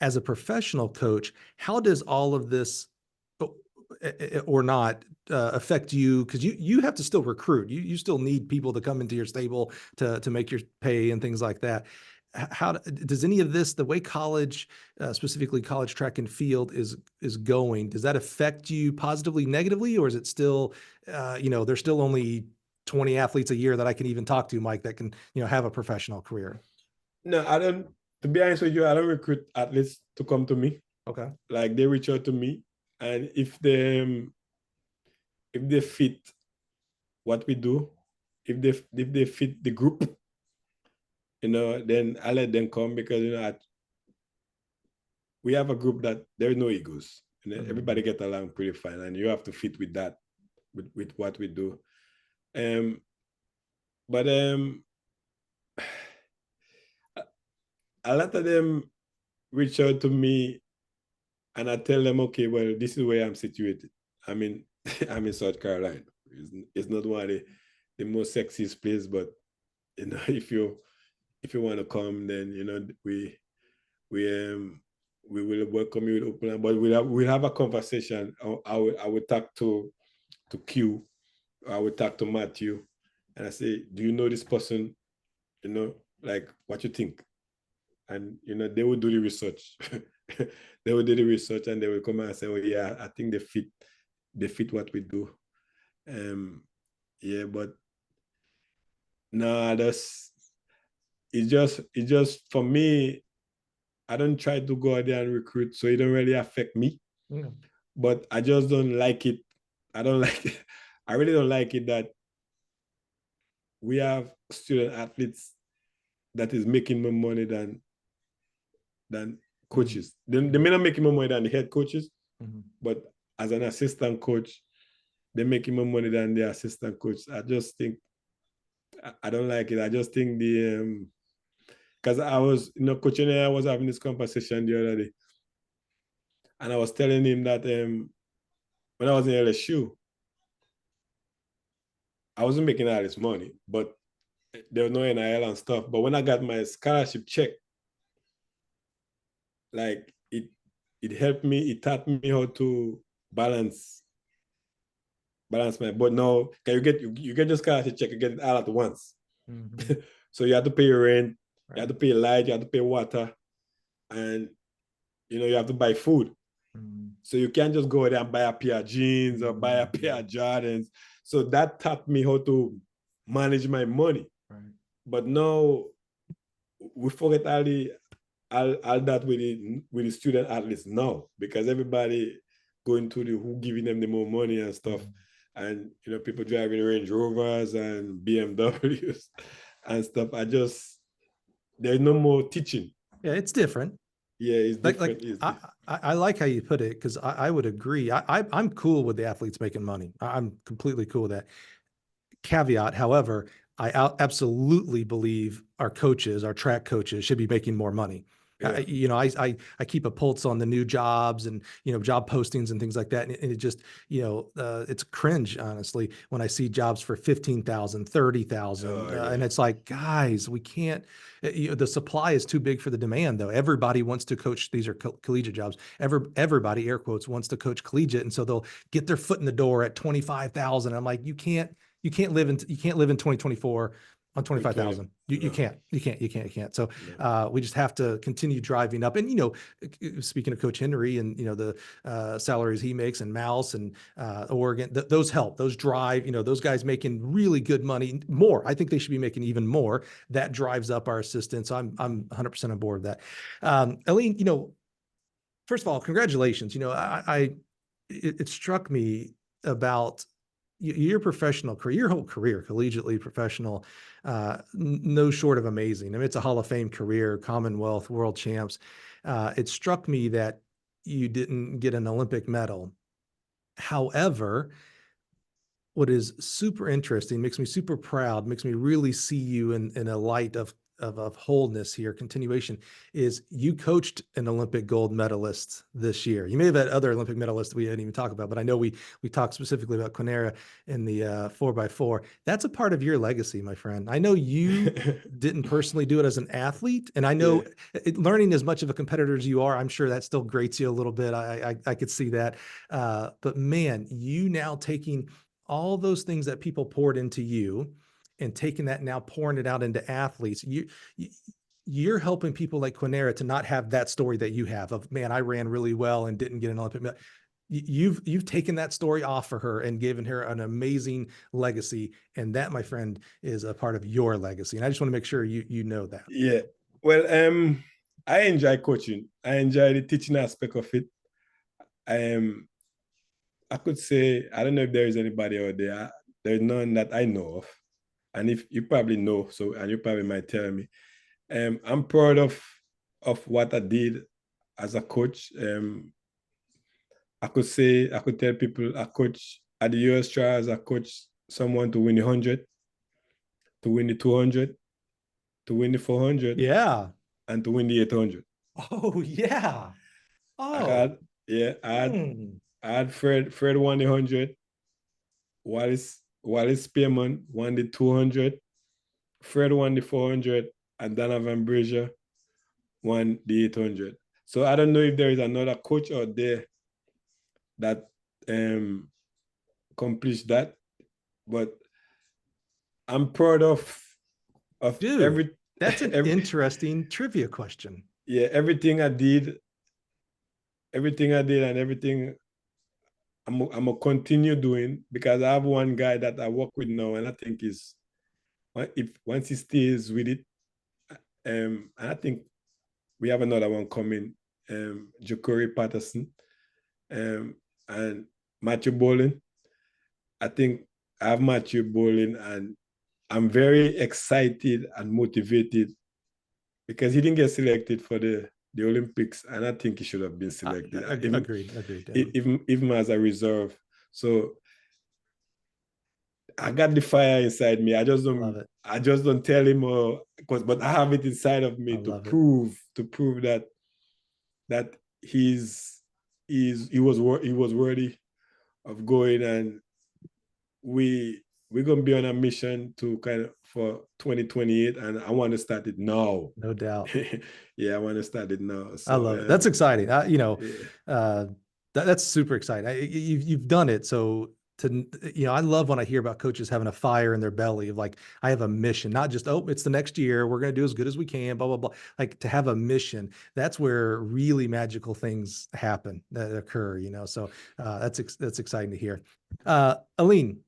As a professional coach, how does all of this or not affect you? Because you have to still recruit. You still need people to come into your stable to make your pay and things like that. How does any of this, the way college, specifically college track and field is going, does that affect you positively, negatively, or is it still, there's still only 20 athletes a year that I can even talk to, Mike, that can, have a professional career? No, I don't. To be honest with you, I don't recruit athletes to come to me. Okay. Like, they reach out to me, and if they fit what we do, if they fit the group, then I let them come, because we have a group that there are no egos. Everybody get along pretty fine, and you have to fit with that, with what we do. But a lot of them reach out to me, and I tell them, okay, well, this is where I'm situated. I'm in South Carolina. It's not one of the most sexiest place, but if you want to come, then we will welcome you with open arms. But we'll have a conversation. I will talk to Q. I will talk to Matthew, and I say, do you know this person? Like, what you think? And they will do the research. They will do the research, and they will come and say, oh yeah, I think they fit what we do. Yeah, but no, it's just for me, I don't try to go out there and recruit, so it don't really affect me. But I just don't like it. I really don't like it that we have student athletes that is making more money than coaches. They may not make more money than the head coaches, but as an assistant coach, they're making more money than the assistant coach. I just think I don't like it. I just think because I was, coaching, and I was having this conversation the other day, and I was telling him that when I was in LSU, I wasn't making all this money, but there was no NIL and stuff. But when I got my scholarship check, like it helped me, it taught me how to balance my, but no, can you get your scholarship check, you get it all at once. Mm-hmm. So you have to pay your rent, right. You have to pay light, you have to pay water, and you have to buy food. Mm-hmm. So you can't just go there and buy a pair of jeans or buy a pair of Jordans. So that taught me how to manage my money. Right. But now we forget all that with the student athletes now, because everybody going to who giving them the more money and stuff. Mm-hmm. And people driving Range Rovers and BMWs and stuff. There's no more teaching. Yeah, it's different. Yeah, it's different. I like how you put it, because I would agree. I'm cool with the athletes making money. I'm completely cool with that. Caveat, however, I absolutely believe our track coaches should be making more money. Yeah. I keep a pulse on the new jobs and, job postings and things like that. And it just, it's cringe, honestly, when I see jobs for 15,000, 30,000. And it's like, guys, we can't, the supply is too big for the demand, though. Everybody wants to coach. These are collegiate jobs. Everybody, air quotes, wants to coach collegiate. And so they'll get their foot in the door at 25,000. I'm like, you can't live in 2024 on 25,000. You can't. So we just have to continue driving up. And, speaking of Coach Henry and, the salaries he makes, and Mouse and Oregon, those help, those drive, those guys making really good money, more. I think they should be making even more. That drives up our assistants. I'm 100% on board with that. Alleyne, first of all, congratulations. It struck me about your professional career, your whole career, collegiately professional, no short of amazing. I mean, it's a Hall of Fame career, Commonwealth, world champs. It struck me that you didn't get an Olympic medal. However, what is super interesting, makes me super proud, makes me really see you in a light of wholeness here, continuation, is you coached an Olympic gold medalist this year. You may have had other Olympic medalists we didn't even talk about, but I know we talked specifically about Grenada in the 4x4. That's a part of your legacy, my friend. I know you didn't personally do it as an athlete, and I know learning as much of a competitor as you are, I'm sure that still grates you a little bit. I could see that. But man, you now taking all those things that people poured into you and taking that, now pouring it out into athletes, you're helping people like Grenada to not have that story that you have of, man, I ran really well and didn't get an Olympic medal. You've taken that story off for her and given her an amazing legacy. And that, my friend, is a part of your legacy. And I just want to make sure you know that. Yeah. Well, I enjoy coaching. I enjoy the teaching aspect of it. I could say, I don't know if there is anybody out there. There's none that I know of. And if you probably know, and you probably might tell me, I'm proud of what I did as a coach. I could tell people I coach at the US trials, I coach someone to win the 100, to win the 200, to win the 400. Yeah. And to win the 800. Oh, yeah. Oh. I had Fred won the 100. Wallace Spearman won the 200, Fred won the 400, and Donovan Brazier won the 800. So I don't know if there is another coach out there that accomplished that, but I'm proud of Dude, that's an interesting trivia question. Yeah, everything I did, and everything I'm gonna continue doing, because I have one guy that I work with now, and I think once he stays with it, and I think we have another one coming, Ja'Cory Patterson, and Matthew Bowling. I think I have Matthew Bowling, and I'm very excited and motivated because he didn't get selected for the Olympics, and I think he should have been selected. Agreed. Even as a reserve. So I got the fire inside me. Love it. I just don't tell him, but I have it inside of me I to love it. prove that he was worthy of going, and we're gonna be on a mission to kind of for 2028, and I want to start it now. No doubt. Yeah, I want to start it now. So, I love it. That's exciting. yeah. That's super exciting. You've done it. So I love when I hear about coaches having a fire in their belly of like, I have a mission, not just, oh, it's the next year, we're going to do as good as we can, blah, blah, blah. Like, to have a mission, that's where really magical things happen, that occur, So that's exciting to hear. Alleyne,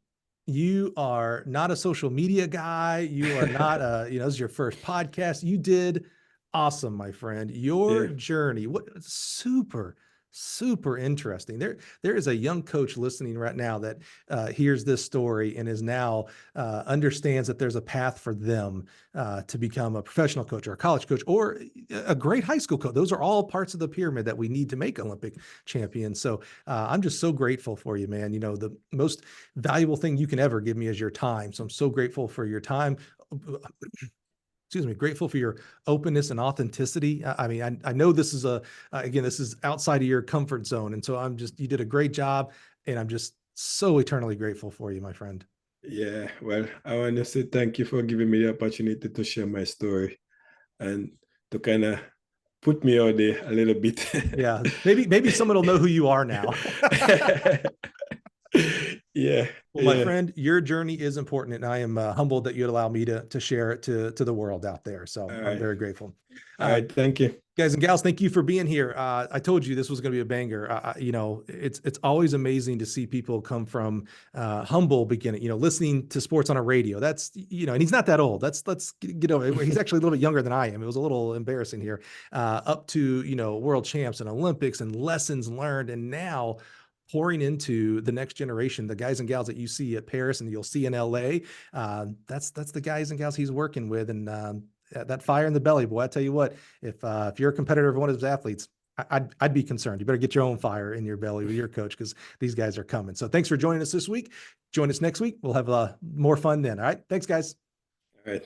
you are not a social media guy. You are not this is your first podcast. You did awesome, my friend. Your journey, what super, super interesting. There is a young coach listening right now that hears this story and is now understands that there's a path for them to become a professional coach or a college coach or a great high school coach. Those are all parts of the pyramid that we need to make Olympic champions. So I'm just so grateful for you, man. The most valuable thing you can ever give me is your time. So I'm so grateful for your time. Excuse me, grateful for your openness and authenticity. I mean, I know this is again, this is outside of your comfort zone. And so you did a great job, and I'm just so eternally grateful for you, my friend. Yeah, well, I want to say thank you for giving me the opportunity to share my story and to kind of put me out there a little bit. Yeah, maybe someone will know who you are now. Yeah. Well, my friend, your journey is important, and I am humbled that you'd allow me to share it to the world out there. So I'm very grateful. All right, thank you, guys and gals. Thank you for being here. I told you this was going to be a banger. It's always amazing to see people come from humble beginning. Listening to sports on a radio. That's and he's not that old. He's actually a little bit younger than I am. It was a little embarrassing here. Up to world champs and Olympics and lessons learned, and now pouring into the next generation, the guys and gals that you see at Paris and you'll see in LA. That's the guys and gals he's working with, and that fire in the belly, boy. I tell you what, if you're a competitor of one of his athletes, I'd be concerned. You better get your own fire in your belly with your coach, because these guys are coming. So thanks for joining us this week. Join us next week. We'll have more fun then. All right. Thanks, guys. All right.